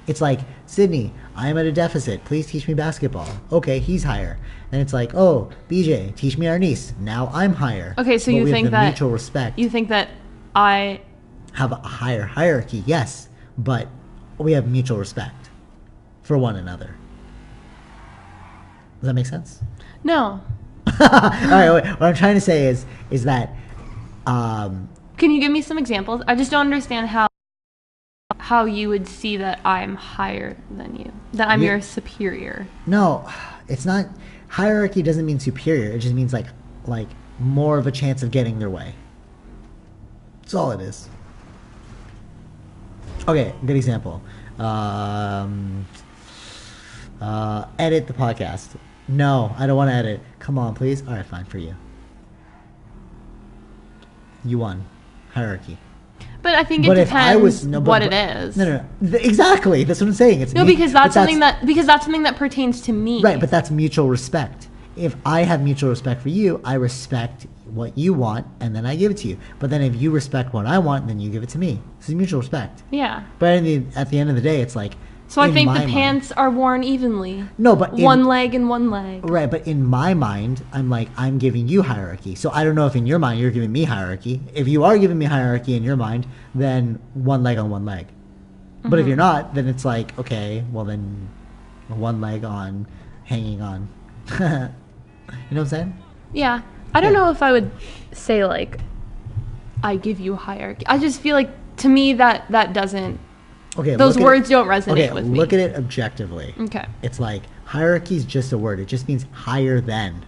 It's like, Sydney, I am at a deficit. Please teach me basketball. Okay, he's higher. And it's like, oh, BJ, teach me our niece. Now I'm higher. Okay, so but you we think have the that mutual respect. You think that I have a higher hierarchy, yes, but we have mutual respect for one another. Does that make sense? No. All right. What I'm trying to say is that. Can you give me some examples? I just don't understand how you would see that I'm higher than you, that I'm your superior. No, it's not. Hierarchy doesn't mean superior. It just means like more of a chance of getting their way. That's all it is. Okay, good example. Edit the podcast. No, I don't want to edit. Come on, please. All right, fine, for you. You won. Hierarchy. But I think it depends what it is. No. Exactly. That's what I'm saying. It's because that's something that pertains to me. Right, but that's mutual respect. If I have mutual respect for you, I respect what you want, and then I give it to you. But then if you respect what I want, then you give it to me. This is mutual respect. Yeah. But at the end of the day, it's like. So I think the pants are worn evenly. No, but one leg and one leg. Right, but in my mind, I'm giving you hierarchy. So I don't know if in your mind you're giving me hierarchy. If you are giving me hierarchy in your mind, then one leg on one leg. Mm-hmm. But if you're not, then it's like, okay, well then one leg on, hanging on. You know what I'm saying? Yeah. I don't know if I would say like, I give you hierarchy. I just feel like to me that doesn't. Okay, those words don't resonate with me. Look at it objectively. Okay. It's like hierarchy is just a word. It just means higher than.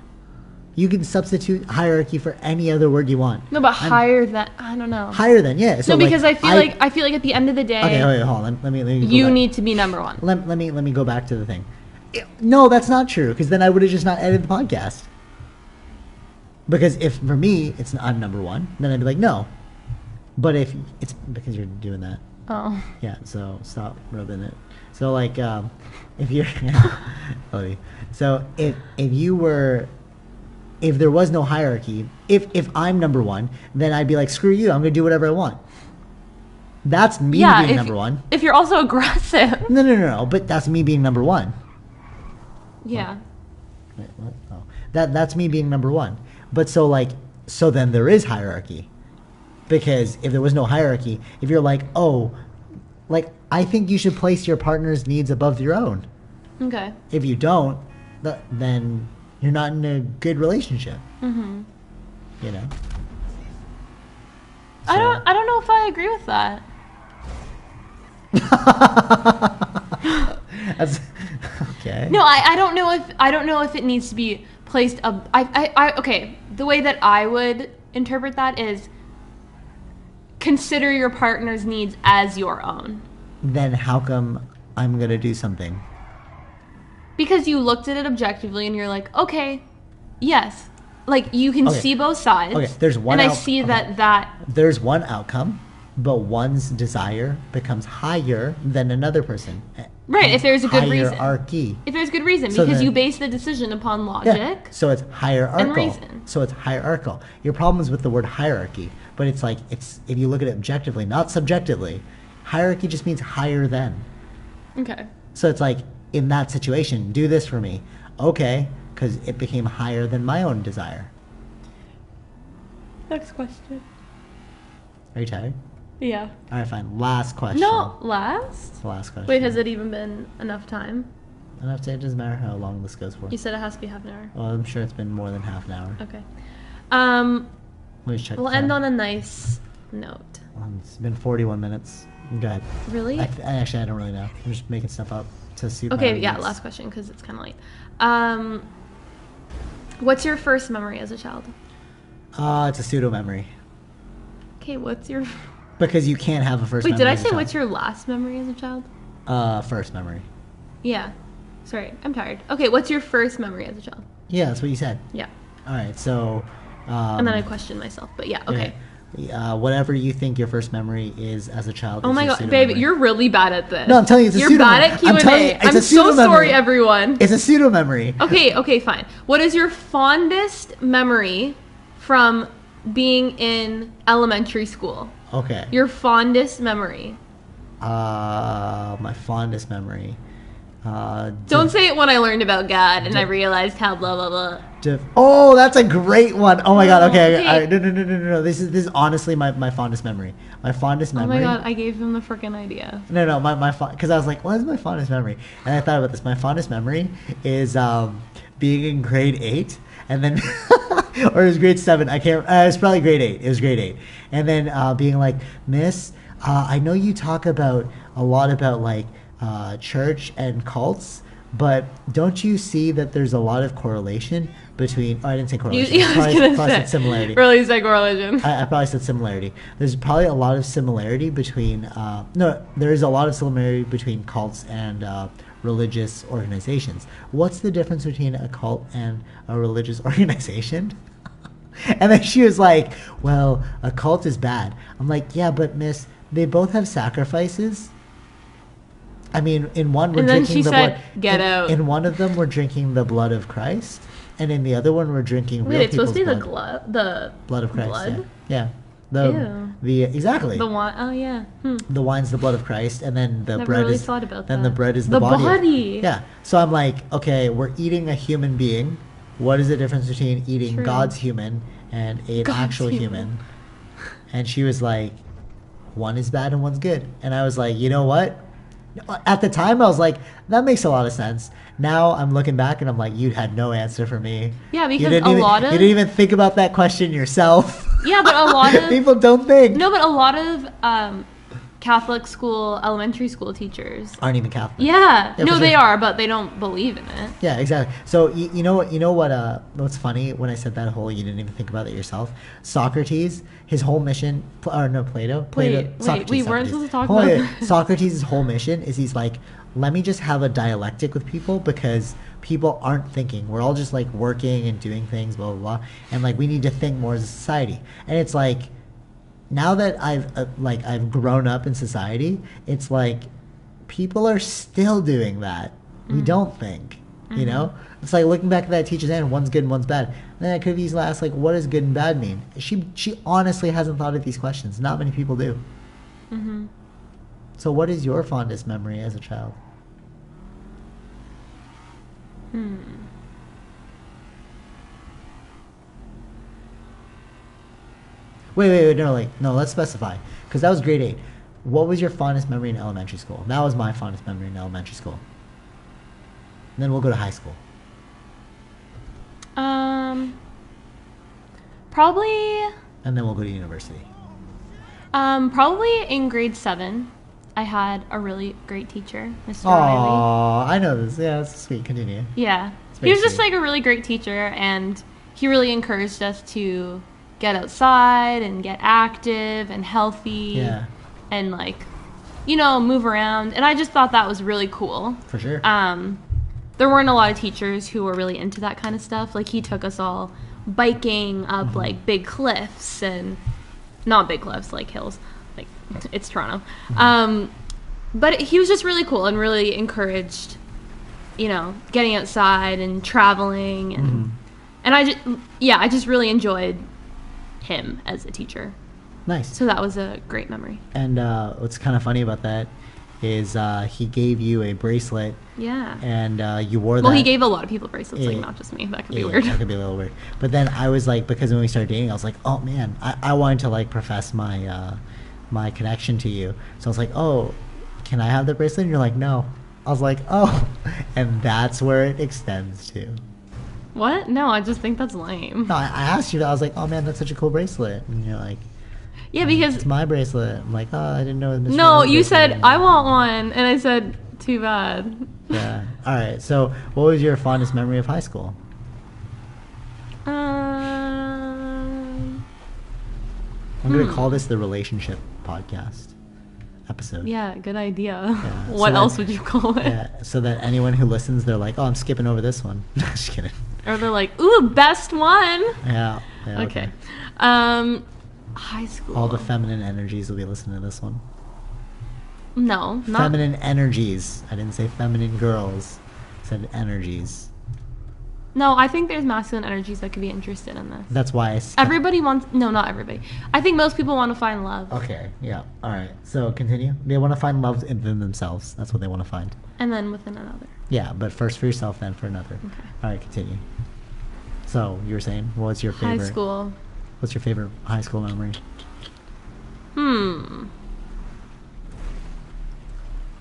You can substitute hierarchy for any other word you want. No, but higher than, I don't know. Higher than, yeah. So no, because I feel like at the end of the day. Okay, wait, hold on. Let me you need to be number one. Let me go back to the thing. No, that's not true. Because then I would have just not edited the podcast. Because if for me I'm number one, then I'd be like no. But if it's because you're doing that. Oh. Yeah, so stop rubbing it. So like, if you're, so if there was no hierarchy, if I'm number one, then I'd be like, screw you, I'm gonna do whatever I want. That's me being number one. If you're also aggressive. No, but that's me being number one. Yeah. Wait, what? Oh, that's me being number one. But so then there is hierarchy. Because if there was no hierarchy, if you're like, oh, like, I think you should place your partner's needs above your own. Okay. If you don't, then you're not in a good relationship. Mm-hmm. You know? So. I don't know if I agree with that. That's okay. No, I don't know if it needs to be placed up. Okay, the way that I would interpret that is consider your partner's needs as your own. Then how come I'm going to do something? Because you looked at it objectively and you're like, okay, yes. Like, you can see both sides. Okay, there's one and I see that... There's one outcome, but one's desire becomes higher than another person. Right, if there's a good reason. Hierarchy. If there's good reason, so because then, you base the decision upon logic. Yeah, so it's hierarchical. And reason. So it's hierarchical. Your problem is with the word hierarchy, but it's like, if you look at it objectively, not subjectively, hierarchy just means higher than. Okay. So it's like, in that situation, do this for me. Okay, because it became higher than my own desire. Next question. Are you tired? Yeah. All right, fine. Last question. No, last? It's the last question. Wait, has it even been enough time? Enough time? It doesn't matter how long this goes for. You said it has to be half an hour. Well, I'm sure it's been more than half an hour. Okay. Let me check. We'll end on a nice note. It's been 41 minutes. Go ahead. Really? Actually, I don't really know. I'm just making stuff up to suit. Okay, yeah. Last question because it's kind of late. What's your first memory as a child? It's a pseudo memory. Okay, what's your? Because you can't have a first. Wait, memory did I as a say child. what's your last memory as a child? First memory. Yeah. Sorry, I'm tired. Okay, what's your first memory as a child? Yeah, that's what you said. Yeah. All right, so. And then I questioned myself, but yeah, okay. whatever you think your first memory is as a child. Oh is my your god, pseudo babe, memory. you're really bad at this. No, I'm telling you, it's a you're pseudo bad at Q&A. I'm so sorry, everyone. It's a pseudo memory. Okay, fine. What is your fondest memory from being in elementary school? Okay. Your fondest memory. My fondest memory. Don't say it when I learned about God and I realized how blah blah blah. Oh, that's a great one. Oh my god. Okay. Okay. No. This is honestly my fondest memory. My fondest memory. Oh my god, I gave him the freaking idea. No. Because I was like, what is my fondest memory? And I thought about this. My fondest memory is being in grade 8, and then, or it was grade 7. I can't. It was probably grade 8. It was grade 8, and then being like, Miss, I know you talk about a lot about like church and cults, but don't you see that there's a lot of correlation between... Oh, I didn't say correlation. I probably said similarity. Really say correlation. I probably said similarity. There's probably a lot of similarity between... no, there is a lot of similarity between cults and religious organizations. What's the difference between a cult and a religious organization? And then she was like, well, a cult is bad. I'm like, yeah, but miss, they both have sacrifices. I mean, in one we're drinking the blood. Get out. In one of them, we're drinking the blood of Christ, and in the other one, we're drinking real people's blood. Wait, it's supposed to be the blood of Christ. Blood? Yeah. Exactly. The wine. Oh yeah. The wine's the blood of Christ, and then the Never bread really is. Thought about then that. the bread is the body. body. Yeah. So I'm like, okay, we're eating a human being. What is the difference between eating God's human and an actual human? And she was like, one is bad and one's good. And I was like, you know what? At the time, I was like, that makes a lot of sense. Now I'm looking back and I'm like, you had no answer for me. Yeah, because you didn't even think about that question yourself. Yeah, but a lot of people don't think. No, but a lot of Catholic school, elementary school teachers aren't even Catholic. Yeah, no, sure. They are, but they don't believe in it. Yeah, exactly. So you know what? What's funny when I said that whole you didn't even think about it yourself. Socrates, his whole mission, Plato. Wait, we weren't supposed to talk about that. Socrates' whole mission is he's like, let me just have a dialectic with people because people aren't thinking. We're all just like working and doing things, blah blah blah, and like we need to think more as a society. And it's like, now that I've grown up in society, it's like people are still doing that. We don't think, you know? It's like looking back at that teacher's hand, one's good and one's bad. And then I could have easily asked, like, what does good and bad mean? She honestly hasn't thought of these questions. Not many people do. Mm-hmm. So what is your fondest memory as a child? Wait, no, let's specify. Because that was grade 8. What was your fondest memory in elementary school? That was my fondest memory in elementary school. And then we'll go to high school. Probably... And then we'll go to university. Probably in grade 7, I had a really great teacher, Mr. Aww, Riley. I know this. Yeah, that's sweet. Continue. Yeah. He was just like a really great teacher, and he really encouraged us to get outside and get active and healthy. Yeah. And like, move around. And I just thought that was really cool. For sure. There weren't a lot of teachers who were really into that kind of stuff. Like, he took us all biking up like big cliffs, and not big cliffs, like hills. Like, it's Toronto. But he was just really cool and really encouraged, getting outside and traveling, and I just really enjoyed him as a teacher. Nice. So that was a great memory. And what's kind of funny about that is he gave you a bracelet. Yeah. And you wore that. Well, he gave a lot of people bracelets, like not just me. That could be weird. That could be a little weird. But then I was like, because when we started dating, I was like, oh man, I wanted to like profess my my connection to you. So I was like, oh, can I have the bracelet? And you're like, no. I was like, oh. And that's where it extends to. What? No, I just think that's lame. No, I asked you that. I was like, oh man, that's such a cool bracelet. And you're like, yeah, because it's my bracelet. I'm like, oh, I didn't know it was Mr. No, you bracelet. said I want one, and I said too bad. Yeah. All right. So, what was your fondest memory of high school? I'm gonna call this the relationship podcast episode. Yeah, good idea. Yeah, what else would you call it? Yeah, so that anyone who listens, they're like, oh, I'm skipping over this one. Just kidding. Or they're like, ooh, best one. Yeah. Okay. High school. All the feminine energies will be listening to this one. No, not Feminine energies. I didn't say feminine girls. I said energies. No, I think there's masculine energies that could be interested in this. That's why Everybody wants... No, not everybody. I think most people want to find love. Okay, yeah. All right. So continue. They want to find love in themselves. That's what they want to find. And then within another. Yeah, but first for yourself, then for another. Okay. All right, continue. So you were saying, what's your favorite? High school. What's your favorite high school memory?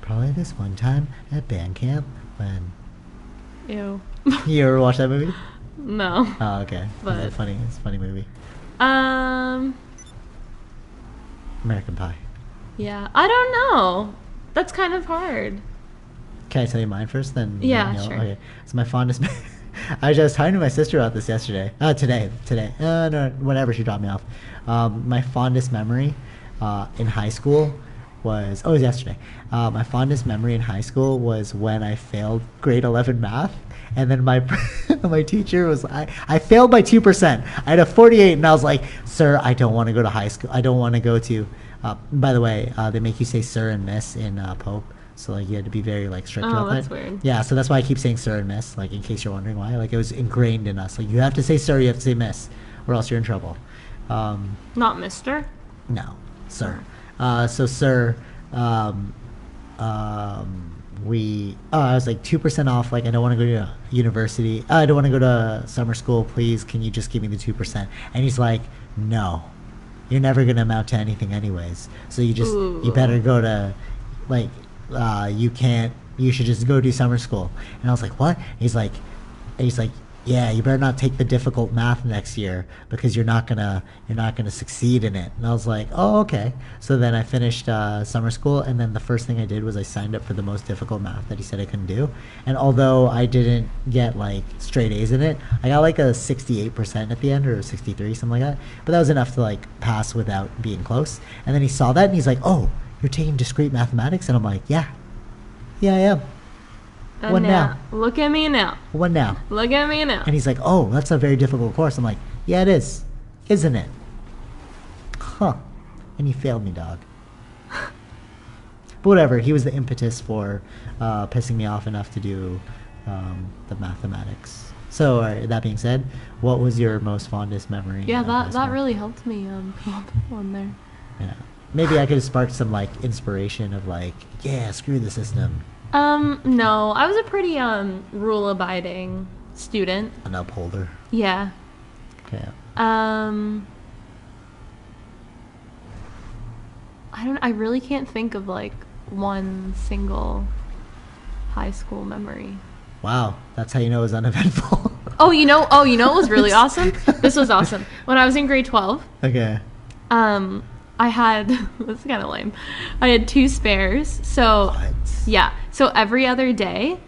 Probably this one time at band camp when... Ew. You ever watch that movie? No. Oh, okay. But It's funny. It's a funny movie. American Pie. Yeah. I don't know. That's kind of hard. Can I tell you mine first? Then Yeah, you know? sure. Okay. So my fondest. I was just talking to my sister about this yesterday. Today. No, whatever. She dropped me off. My fondest memory in high school was... Oh, it was yesterday. My fondest memory in high school was when I failed grade 11 math. And then my my teacher was... I failed by 2%. I had a 48, and I was like, "Sir, I don't want to go to high school. I don't want to go to..." By the way, they make you say sir and miss in Pope. So, like, you had to be very, like, strict about that. Oh, that's weird. Yeah, so that's why I keep saying sir and miss, like, in case you're wondering why. Like, it was ingrained in us. Like, you have to say sir, you have to say miss, or else you're in trouble. Not mister? No, sir. So, sir, I was like 2% off. Like, I don't want to go to university. I don't want to go to summer school. Please, can you just give me the 2%? And he's like, no, you're never going to amount to anything anyways. So you better go to, like, you should just go do summer school. And I was like, what? He's like, yeah, you better not take the difficult math next year because you're not gonna succeed in it. And I was like, oh, okay. So then I finished summer school, and then the first thing I did was I signed up for the most difficult math that he said I couldn't do. And although I didn't get like straight A's in it, I got like a 68% at the end, or 63, something like that. But that was enough to like pass without being close. And then he saw that and he's like, oh, you're taking discrete mathematics? And I'm like, yeah, I am. And What now? Look at me now. What now? Look at me now. And he's like, oh, that's a very difficult course. I'm like, yeah, it is. Isn't it? Huh. And he failed me, dog. But whatever. He was the impetus for pissing me off enough to do the mathematics. So, all right, that being said, what was your most fondest memory? Yeah, of high that school? really helped me come up with one there. Yeah. Maybe I could have sparked some, like, inspiration of, like, yeah, screw the system. No, I was a pretty rule-abiding student. An upholder. Yeah. Okay. I really can't think of like one single high school memory. Wow, that's how you know it was uneventful. Oh, you know what was really awesome? This was awesome. When I was in grade 12, Okay. I had this is kind of lame. I had 2 spares. So What? yeah. So every other day,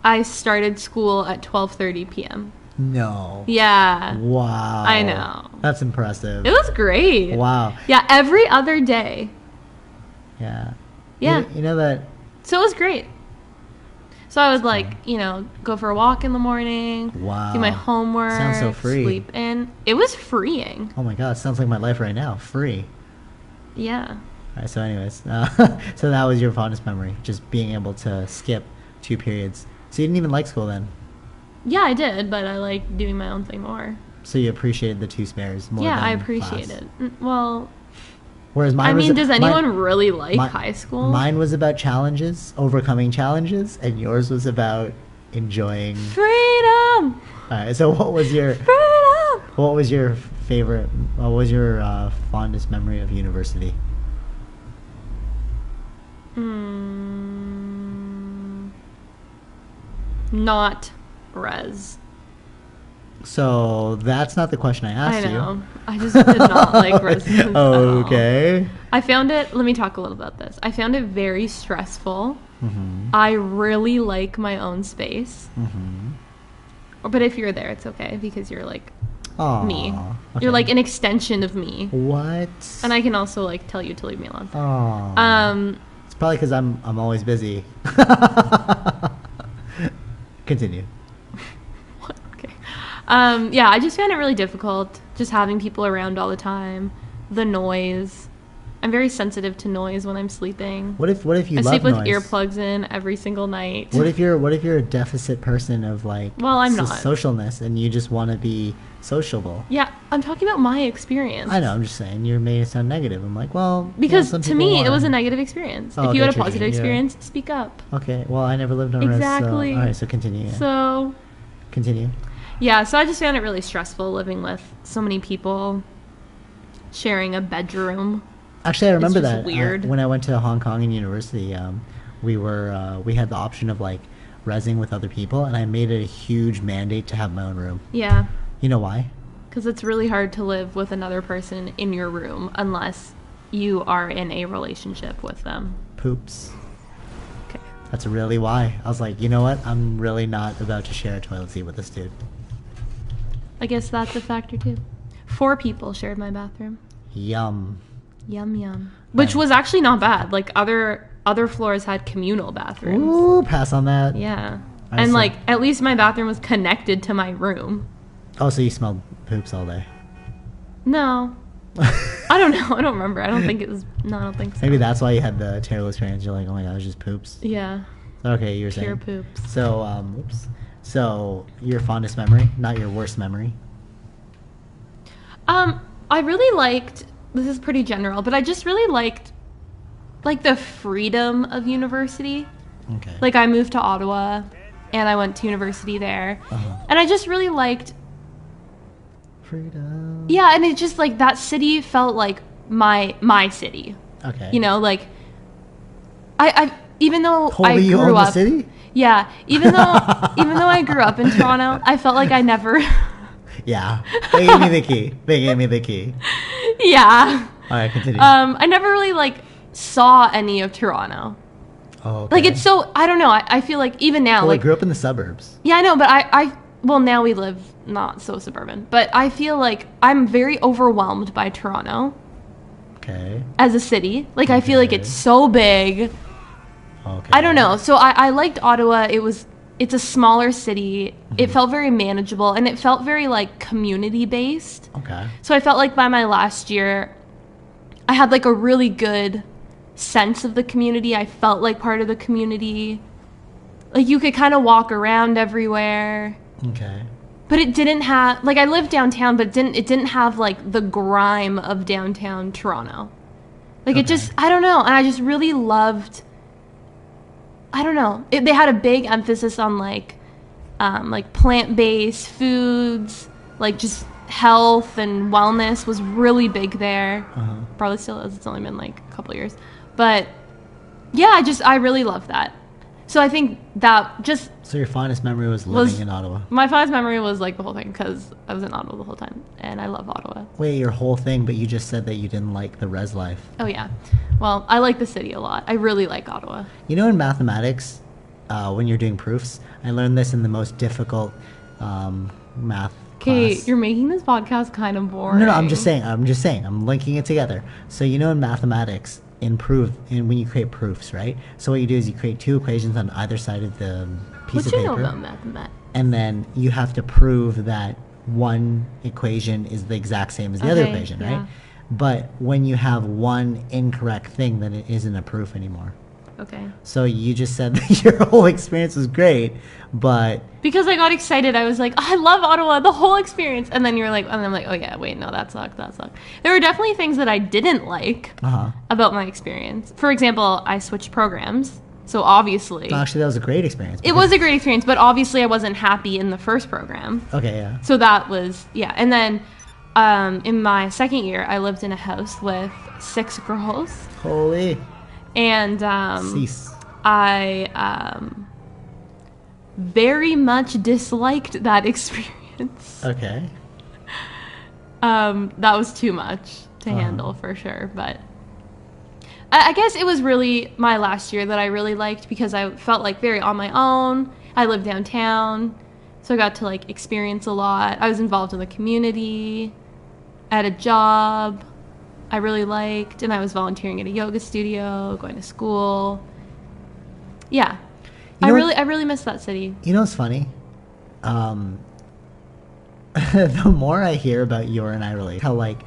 I started school at 12:30 p.m. No. Yeah. Wow. I know. That's impressive. It was great. Wow. Yeah, every other day. Yeah. Yeah. You know that. So it was great. So I would like, go for a walk in the morning. Wow. Do my homework. Sounds so free. Sleep in. It was freeing. Oh my God, sounds like my life right now. Free. Yeah. All right. So, anyways, so that was your fondest memory, just being able to skip 2 periods. So you didn't even like school then. Yeah, I did, but I like doing my own thing more. So you appreciated the 2 spares more. Yeah, than I appreciate class. it. Well, Whereas mine I was mean, does anyone really like high school? Mine was about challenges, overcoming challenges, and yours was about enjoying. Freedom. All right. So what was your Freedom. what was your favorite? What was your fondest memory of university? Not res. So that's not the question I asked I know. you. I just did not like resistance at all. Okay. I found it, let me talk a little about this. I found it very stressful. Mm-hmm. I really like my own space. Mm-hmm. But if you're there, it's okay because you're like Aw, me. okay. You're like an extension of me. What? And I can also like tell you to leave me alone. Aw. It's probably because I'm always busy. Continue. What? Okay. Yeah, I just found it really difficult just having people around all the time. the noise. I'm very sensitive to noise when I'm sleeping. What if you I love sleep with noise? earplugs in every single night. What if you're a deficit person of like I'm not. socialness and you just want to be sociable? Yeah, I'm talking about my experience. I know, I'm just saying you made it sound negative. I'm like, well, because some to people me are. it was a negative experience. Oh, if you had a tricky, positive experience, speak up. Okay, well, I never lived on Exactly. risk, so all right, so continue. Yeah. So Continue. yeah, so I just found it really stressful living with so many people sharing a bedroom. Actually, I remember just that weird. When I went to Hong Kong and university, we had the option of like rezzing with other people, and I made it a huge mandate to have my own room. Yeah, You know why? because it's really hard to live with another person in your room unless you are in a relationship with them. Poops. Okay. That's really why. I was like, you know what? I'm really not about to share a toilet seat with this dude. I guess that's a factor too. 4 people shared my bathroom. Yum. Yum yum. Which was actually not bad. Like other floors had communal bathrooms. Ooh, pass on that. Yeah. I And see. like at least my bathroom was connected to my room. Oh, so you smelled poops all day. No. I don't know. I don't remember. I don't think it was. No, I don't think so. Maybe that's why you had the terrible experience. You're like, oh my god, it's just poops. Yeah. Okay, you were Pure saying. poops. So, oops. So, your fondest memory, not your worst memory. I really liked. This is pretty general, but I just really liked, like, the freedom of university. Okay. Like, I moved to Ottawa, and I went to university there, Uh-huh. and I just really liked. Freedom. Yeah, and it just like that city felt like my city. Okay. You know, like I even though Holy, I you grew own the up. city? Yeah, even though I grew up in Toronto, I felt like I never. Yeah. They gave me the key. They gave me the key. Yeah. All right, continue. I never really like saw any of Toronto. Oh, okay. Like it's so I don't know. I feel like even now Well, I like grew up in the suburbs. yeah I know, but I well now we live not so suburban, but I feel like I'm very overwhelmed by Toronto Okay. as a city. Like I feel like Okay. it's so big. Okay. I don't know. So I liked Ottawa. It's a smaller city. It felt very manageable and it felt very like community based. Okay. So I felt like by my last year, I had like a really good sense of the community. I felt like part of the community. Like you could kind of walk around everywhere. Okay. But it didn't have like I lived downtown, but it didn't have like the grime of downtown Toronto. Like it Okay. just I don't know, and I just really loved. I don't know. They had a big emphasis on like plant-based foods, like just health and wellness was really big there. Uh-huh. Probably still is. It's only been like a couple years, but yeah, I really love that. So I think that just So your fondest memory was living in Ottawa. my fondest memory was like the whole thing because I was in Ottawa the whole time and I love Ottawa. Wait, your whole thing, but you just said that you didn't like the res life. Oh yeah, well I like the city a lot. I really like Ottawa. You know, in mathematics, when you're doing proofs, I learned this in the most difficult math Okay, class. you're making this podcast kind of boring. No, I'm just saying. I'm linking it together. So you know, in mathematics, when you create proofs, right? So what you do is you create 2 equations on either side of the piece What of you paper, know about mathematics? and then you have to prove that one equation is the exact same as the other Okay, equation, yeah. right? But when you have one incorrect thing, then it isn't a proof anymore. Okay. So you just said that your whole experience was great, but Because I got excited, I was like, oh, I love Ottawa, the whole experience. And then you're like, and I'm like, oh yeah, wait, no, that sucked. There were definitely things that I didn't like about my experience. For example, I switched programs. So obviously, actually that was a great experience. it was a great experience, but obviously I wasn't happy in the first program. Okay, yeah. So that was, yeah. And then in my second year, I lived in a house with 6 girls. Holy. And Cease. I very much disliked that experience. Okay. That was too much to handle for sure. But I guess it was really my last year that I really liked because I felt like very on my own. I lived downtown, so I got to like experience a lot. I was involved in the community. I had a job I really liked, and I was volunteering at a yoga studio, going to school. Yeah. I really miss that city. You know what's funny? The more I hear about your and I relate, how like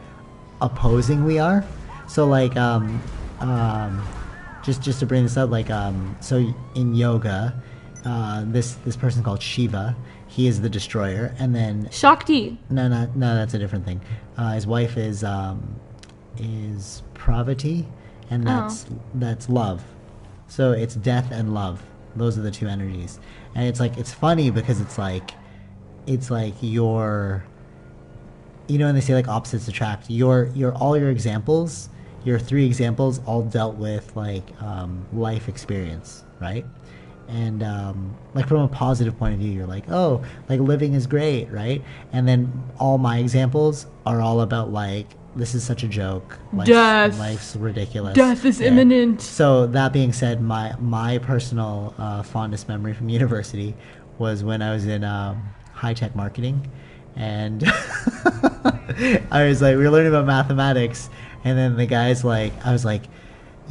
opposing we are. So like just to bring this up, like so in yoga, this person called Shiva, he is the destroyer, and then Shakti. no, that's a different thing. His wife is Pravati, and that's love. So it's death and love. Those are the two energies, and it's funny because it's like your, and they say like opposites attract. Your all your examples, your 3 examples, all dealt with like life experience, right? And like from a positive point of view, you're like, oh, like living is great, right? And then all my examples are all about like, this is such a joke. Life's ridiculous. Death is imminent. So that being said, my personal fondest memory from university was when I was in high-tech marketing, and I was like, we were learning about mathematics, and then the guy's like, I was like,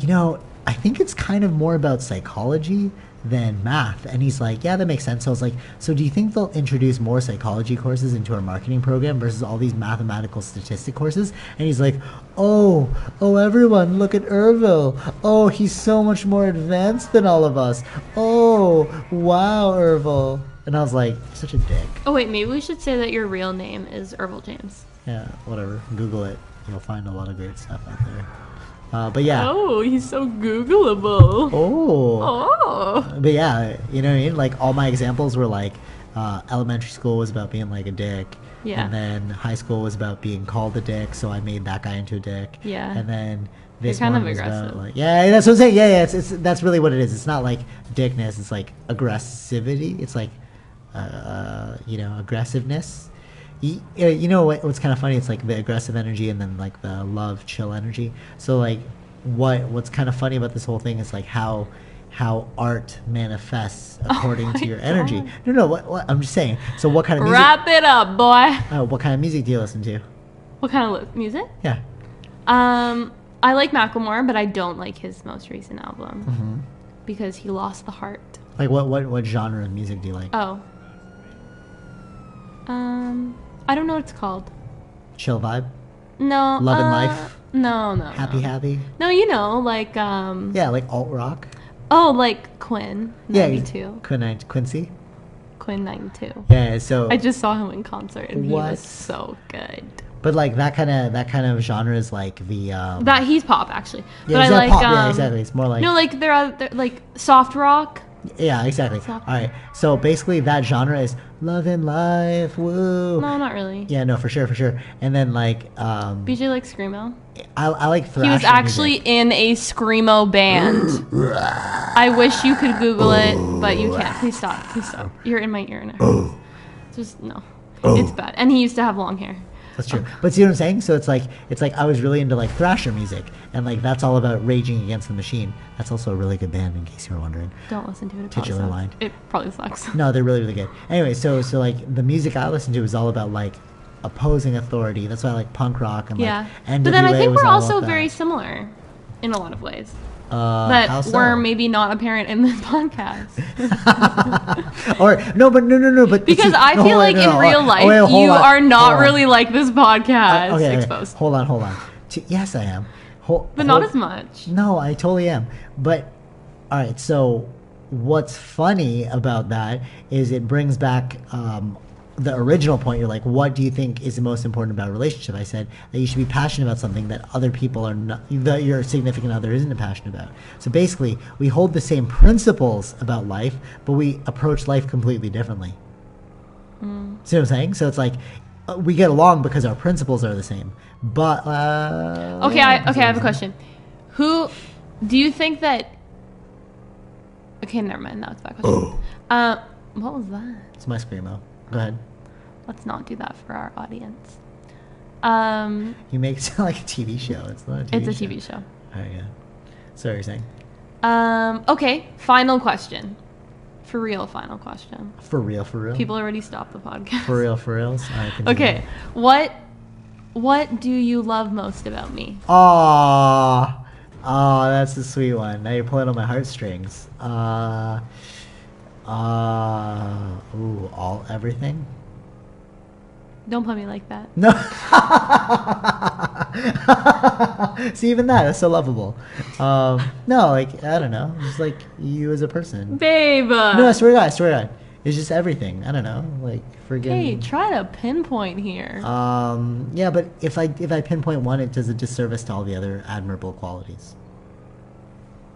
I think it's kind of more about psychology than math. And he's like, yeah, that makes sense. So I was like, so do you think they'll introduce more psychology courses into our marketing program versus all these mathematical statistic courses? And he's like, oh, everyone, look at Ervil. Oh, he's so much more advanced than all of us. Oh, wow, Ervil. And I was like, such a dick. Oh, wait, maybe we should say that your real name is Ervil James. Yeah, whatever. Google it. You'll find a lot of great stuff out there. But yeah. Oh, he's so Googleable. Oh. But yeah, you know what I mean? Like all my examples were like, elementary school was about being like a dick. Yeah. And then high school was about being called a dick, so I made that guy into a dick. Yeah. And then this You're kind one of was aggressive. about like, yeah, that's what I'm saying. Yeah, it's that's really what it is. It's not like dickness. It's like aggressivity. It's like, aggressiveness. You know what's kind of funny? It's like the aggressive energy and then like the love, chill energy. So like, what's kind of funny about this whole thing is like how art manifests according to your energy. No, what I'm just saying. So what kind of music? Wrap it up, boy. What kind of music do you listen to? What kind of music? Yeah. I like Macklemore, but I don't like his most recent album because he lost the heart. Like what genre of music do you like? Oh. I don't know what it's called. Chill vibe? No. Love and life? No. Happy? No, like Yeah, like alt rock. Oh, like Quinn 92. Yeah, Quincy. Quinn 92. Yeah, so I just saw him in concert and he What? was so good. but like that kind of genre is like the That he's pop actually. yeah, But I like pop. Yeah, exactly. It's more like like they're like soft rock. yeah, exactly. Soft All right. So basically that genre is love and life. Woo. No, not really. Yeah, no, for sure. And then like BJ likes screamo. I like thrash. He was actually in a screamo band. I wish you could Google it, but you can't. Please stop. You're in my ear now. Just no. It's bad. And he used to have long hair. That's true. But see what I'm saying? So it's like I was really into like thrasher music, and like that's all about Raging Against the Machine. That's also a really good band, in case you were wondering. Don't listen to it. It probably Titular sucks. line. It probably sucks. No, they're really good. Anyway, so like the music I listened to was all about like opposing authority. That's why I like punk rock and Yeah. like NWA But then I think was we're all also about very that. similar in a lot of ways. How That so? were maybe not apparent in this podcast. But Because see- I no, feel wait, like no, in no, real life, hold you on, are not hold on. really like this podcast. Okay, Exposed. hold on. Yes, I am. But not as much. No, I totally am. But all right, so what's funny about that is it brings back the original point. You're like, what do you think is the most important about a relationship? I said that you should be passionate about something that other people are not, that your significant other isn't passionate about. So basically, we hold the same principles about life, but we approach life completely differently. See what I'm saying? So it's like we get along because our principles are the same. But Okay, I have a question. Who do you think that? Okay, never mind. That was that question. What was that? It's my screamo. Go ahead. Let's not do that for our audience. You make it sound like a TV show. It's not a TV It's show. a TV show. Oh, yeah. So what are you saying? Okay, final question. For real, final question. For real? People already stopped the podcast. For reals? All right, continue. Okay, what do you love most about me? Oh, that's the sweet one. Now you're pulling on my heartstrings. Everything? Don't put me like that. No. See, even that's so lovable. No, like, I don't know. Just like you as a person. Babe. No, I swear to God. It's just everything. I don't know. Like, friggin'. Hey, try to pinpoint here. Yeah, but if I pinpoint one, it does a disservice to all the other admirable qualities.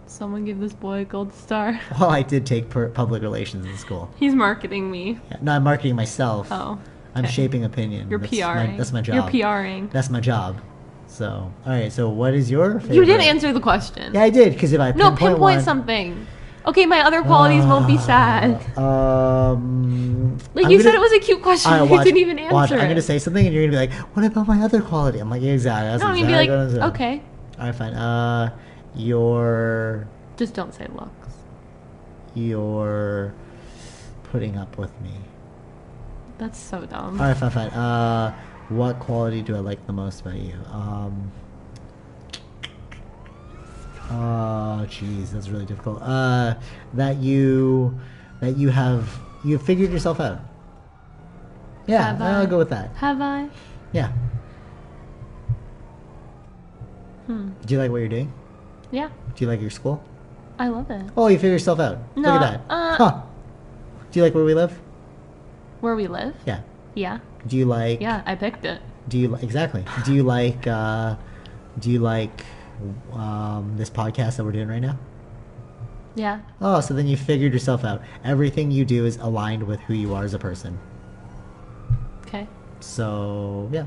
Someone give this boy a gold star. Well, I did take public relations in school. He's marketing me. Yeah, no, I'm marketing myself. Oh. I'm shaping opinion. You're PRing. That's my job. You're PRing. That's my job. So, all right. So, what is your favorite? You didn't answer the question. Yeah, I did. Because if I pinpoint one, something. Okay, my other qualities won't be sad. Like you said, it was a cute question. You didn't even answer. Watch, I'm gonna say something, and you're gonna be like, "What about my other quality?" I'm like, yeah, "Exactly." That's no, I'm exactly gonna be like, "Okay." All right, fine. Your. Just don't say looks. You're putting up with me. That's so dumb. All right, fine. What quality do I like the most about you? Oh, jeez, that's really difficult. That you've figured yourself out. Yeah, I'll go with that. Have I? Yeah. Do you like what you're doing? Yeah. Do you like your school? I love it. Oh, you figured yourself out. No, look at that. Huh. Do you like where we live? Where we live? Yeah. Yeah. Do you like? Yeah, I picked it. Do you exactly? Do you like? This podcast that we're doing right now? Yeah. Oh, so then you figured yourself out. Everything you do is aligned with who you are as a person. Okay. So, yeah.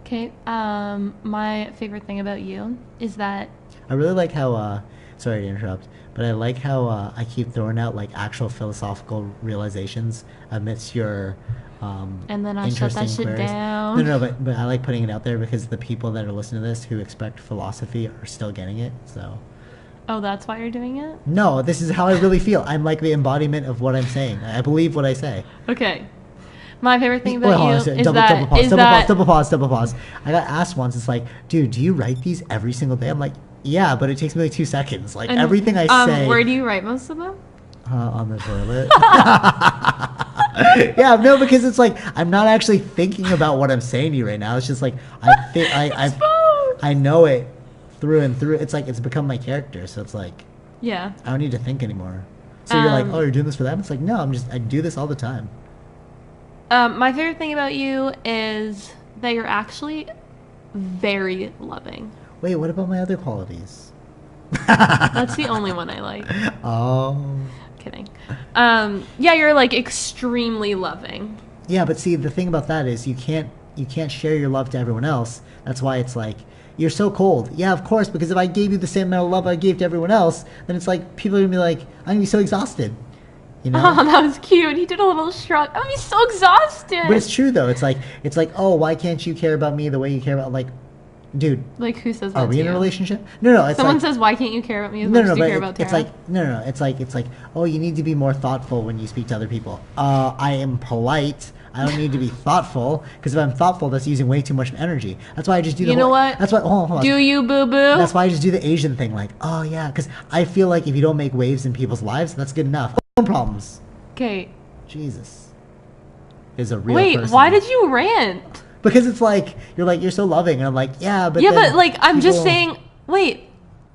Okay. My favorite thing about you is that I really like how, sorry to interrupt, but I like how I keep throwing out like actual philosophical realizations amidst your and then I shut that shit queries. down. No, but I like putting it out there because the people that are listening to this who expect philosophy are still getting it. So. Oh, that's why you're doing it? No, this is how I really feel. I'm like the embodiment of what I'm saying. I believe what I say. Okay. My favorite thing about you is double pause. I got asked once, it's like, dude, do you write these every single day? I'm like, yeah, but it takes me like 2 seconds. Like, everything I say... Where do you write most of them? On the toilet. Yeah, no, because it's like, I'm not actually thinking about what I'm saying to you right now. It's just like, I know it through and through. It's like, it's become my character, so it's like... Yeah. I don't need to think anymore. So you're like, oh, you're doing this for that? It's like, no, I do this all the time. My favorite thing about you is that you're actually very loving. Wait, what about my other qualities? That's the only one I like. Oh. Kidding. Yeah, you're like extremely loving. Yeah, but see, the thing about that is you can't share your love to everyone else. That's why it's like, you're so cold. Yeah, of course, because if I gave you the same amount of love I gave to everyone else, then it's like, people are going to be like, I'm going to be so exhausted. You know? Oh, that was cute. He did a little shrug. I'm be so exhausted. But it's true though. It's like, oh, why can't you care about me the way you care about, like, dude. Like, who says that? Are we in a relationship? No. It's someone like, says, why can't you care about me as much as you care about Tara? It's like no. It's like, oh, you need to be more thoughtful when you speak to other people. I am polite. I don't need to be thoughtful, because if I'm thoughtful, that's using way too much energy. That's why I just do the. You know what? That's why. Hold on. Do you, boo boo? That's why I just do the Asian thing, like, oh yeah, because I feel like if you don't make waves in people's lives, that's good enough. No problems. Okay. Jesus. Is a real person. Why did you rant? Because it's like you're so loving, and I'm like, yeah, but like I'm just saying. Wait,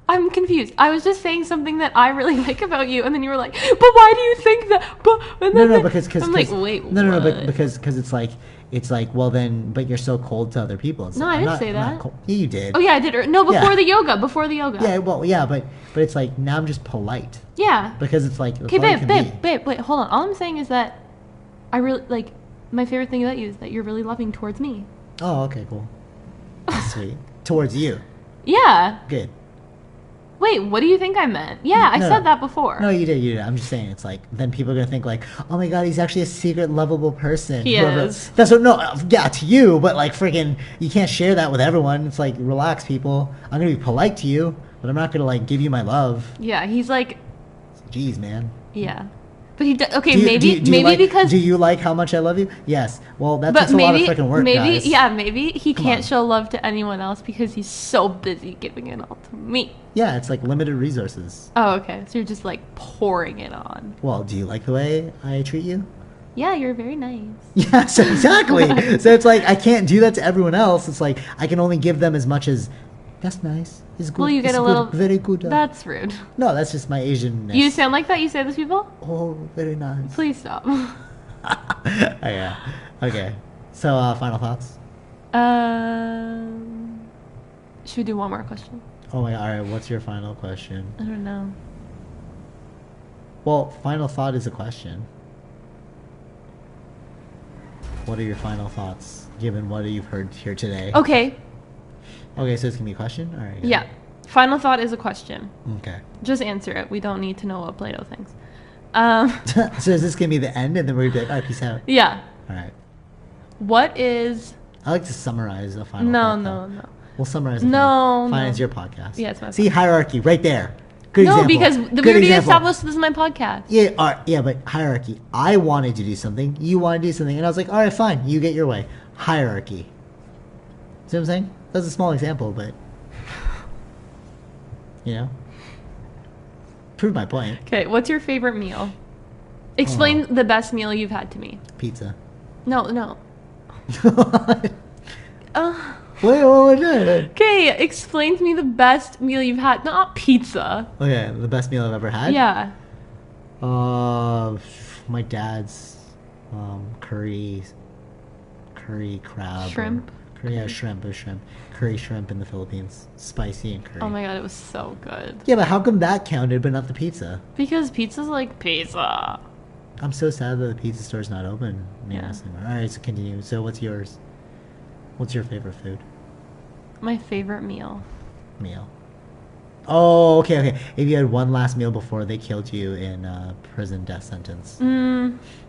I'm confused. I was just saying something that I really like about you, and then you were like, but why do you think that? But and then because I'm like, wait, no, but because it's like, well then, but you're so cold to other people. No, I didn't say that. Yeah, you did. Oh yeah, I did. No, before the yoga. Yeah, well, yeah, but it's like, now I'm just polite. Yeah. Because it's like, okay, babe, wait, hold on. All I'm saying is that I really like. My favorite thing about you is that you're really loving towards me. Oh, okay, cool. That's sweet. Towards you. Yeah. Good. Wait, what do you think I meant? Yeah, I said that before. No, you did. I'm just saying, it's like, then people are going to think like, oh my god, he's actually a secret lovable person. He is. That's what, no, yeah, to you, but like freaking, you can't share that with everyone. It's like, relax, people. I'm going to be polite to you, but I'm not going to like give you my love. Yeah, he's like. Jeez, man. Yeah. But he does, okay, maybe because... Do you like how much I love you? Yes. Well, that takes a lot of freaking work, guys. Yeah, maybe he can't show love to anyone else because he's so busy giving it all to me. Yeah, it's like limited resources. Oh, okay. So you're just like pouring it on. Well, do you like the way I treat you? Yeah, you're very nice. Yes, exactly. So it's like I can't do that to everyone else. It's like I can only give them as much as that's nice. It's good. Well, you get it's a good, little. very good. That's rude. No, that's just my Asian. You sound like that. You say this to people. Oh, very nice. Please stop. Oh, yeah. Okay. So, final thoughts. Should we do one more question? Oh my God. All right. What's your final question? I don't know. Well, final thought is a question. What are your final thoughts, given what you've heard here today? Okay. Okay, so it's gonna be a question? All right. Yeah. Final thought is a question. Okay. Just answer it. We don't need to know what Plato thinks. So is this gonna be the end, and then we're gonna be like, all right, peace out? Yeah. All right. What is... I like to summarize the final No, thought. no. We'll summarize the No, final. Fine, no. it's your podcast. Yeah, it's my See, podcast. hierarchy, right there. Good No, example. because Good we already example. established this is my podcast. Yeah, yeah, but hierarchy. I wanted to do something. You wanted to do something. And I was like, all right, fine. You get your way. Hierarchy. See what I'm saying? That's a small example, but... You know? Prove my point. Okay, what's your favorite meal? Explain the best meal you've had to me. Pizza. No. Wait, what was it? Okay, explain to me the best meal you've had. Not pizza. Okay, the best meal I've ever had? Yeah. My dad's curry crab. Shrimp? Shrimp. It was shrimp. Curry shrimp in the Philippines. Spicy and curry. Oh my god, it was so good. Yeah, but how come that counted but not the pizza? Because pizza's like pizza. I'm so sad that the pizza store's not open near Yeah. us anymore. Alright, so continue. So what's yours? What's your favorite food? My favorite meal. Oh, okay. If you had one last meal before they killed you in prison death sentence,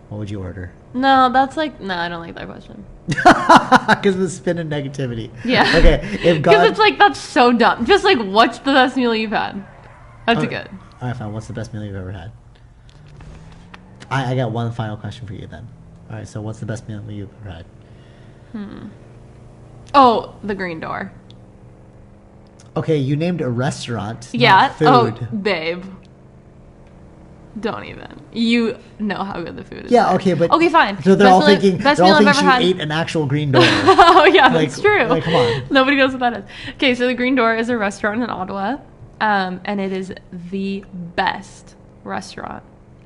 what would you order? No, that's like... No, I don't like that question. Because of the spin of negativity. Yeah. Okay, if God... Because it's like, that's so dumb. Just like, what's the best meal you've had? That's good. Alright, fine. What's the best meal you've ever had? I got one final question for you then. Alright, so what's the best meal you've ever had? Oh, the Green Door. Okay, you named a restaurant, Yeah. not food. Oh, babe. Don't even. You know how good the food is. Yeah, there. okay, but... Okay, fine. So they're all thinking, best they're all meal I've thinking ever she had. ate an actual Green Door. Oh, yeah, Like- that's true. like, come on. Nobody knows what that is. Okay, so the Green Door is a restaurant in Ottawa, and it is the best restaurant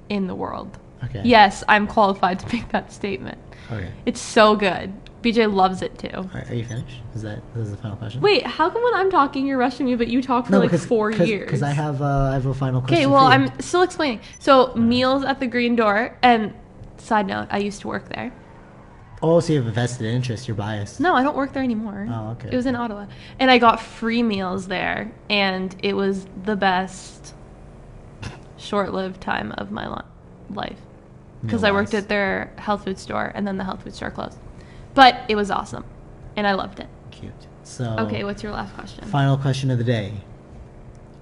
in the world. Okay. Yes, I'm qualified to make that statement. Okay. It's so good. BJ loves it too. Alright, are you finished? This is the final question? Wait, how come when I'm talking you're rushing me, but you talk for like 4 years? Because I have a final question Okay, well, for you. I'm still explaining. So, meals at the Green Door, and side note, I used to work there. Oh, so you have a vested interest. You're biased. No, I don't work there anymore. Oh, okay. It was in Ottawa. And I got free meals there, and it was the best short-lived time of my life. Because I worked Meal-wise. at their health food store, and then the health food store closed. But it was awesome, and I loved it. Cute. So... Okay, what's your last question? Final question of the day.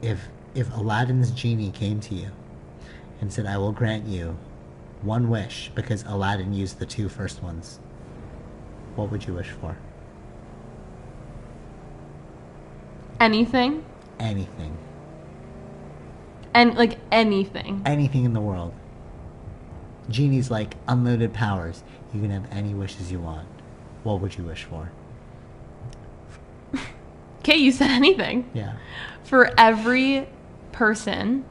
If Aladdin's genie came to you and said, I will grant you one wish because Aladdin used the 2 first ones, what would you wish for? Anything? Anything. And, like, anything. Anything in the world. Genie's like unlimited powers. You can have any wishes you want. What would you wish for? Okay, you said anything. Yeah. For every person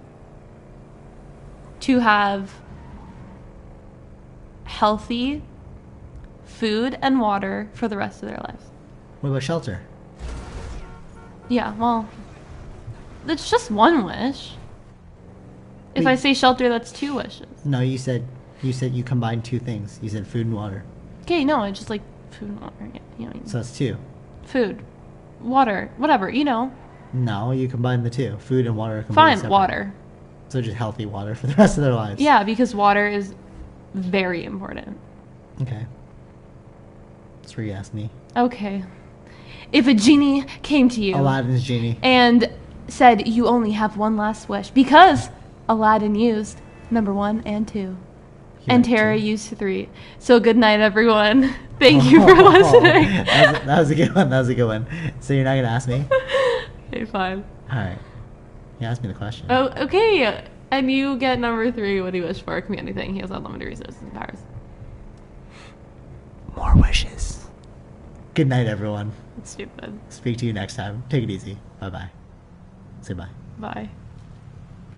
to have healthy food and water for the rest of their lives. What about shelter? Yeah, well, it's just one wish. If I Wait. say shelter, that's 2 wishes. No, you said you combined 2 things. You said food and water. Okay, no, I just like food and water. Yeah, you know what I mean. So that's 2. Food, water, whatever, you know. No, you combine the 2. Food and water are completely Fine, separate. water. So just healthy water for the rest of their lives. Yeah, because water is very important. Okay. That's where you asked me. Okay. If a genie came to you Aladdin's genie. and said you only have one last wish, because Aladdin used number 1 and 2. You And had Tara 2. used 3. So good night, everyone. Thank you for listening. That was a good one. That was a good one. So you're not gonna ask me? Okay, fine. All right. You asked me the question. Oh, okay. And you get number 3. What do you wish for? It can be anything. He has unlimited resources and powers. more wishes. Good night, everyone. That's stupid. Speak to you next time. Take it easy. Bye-bye. Say bye. Bye.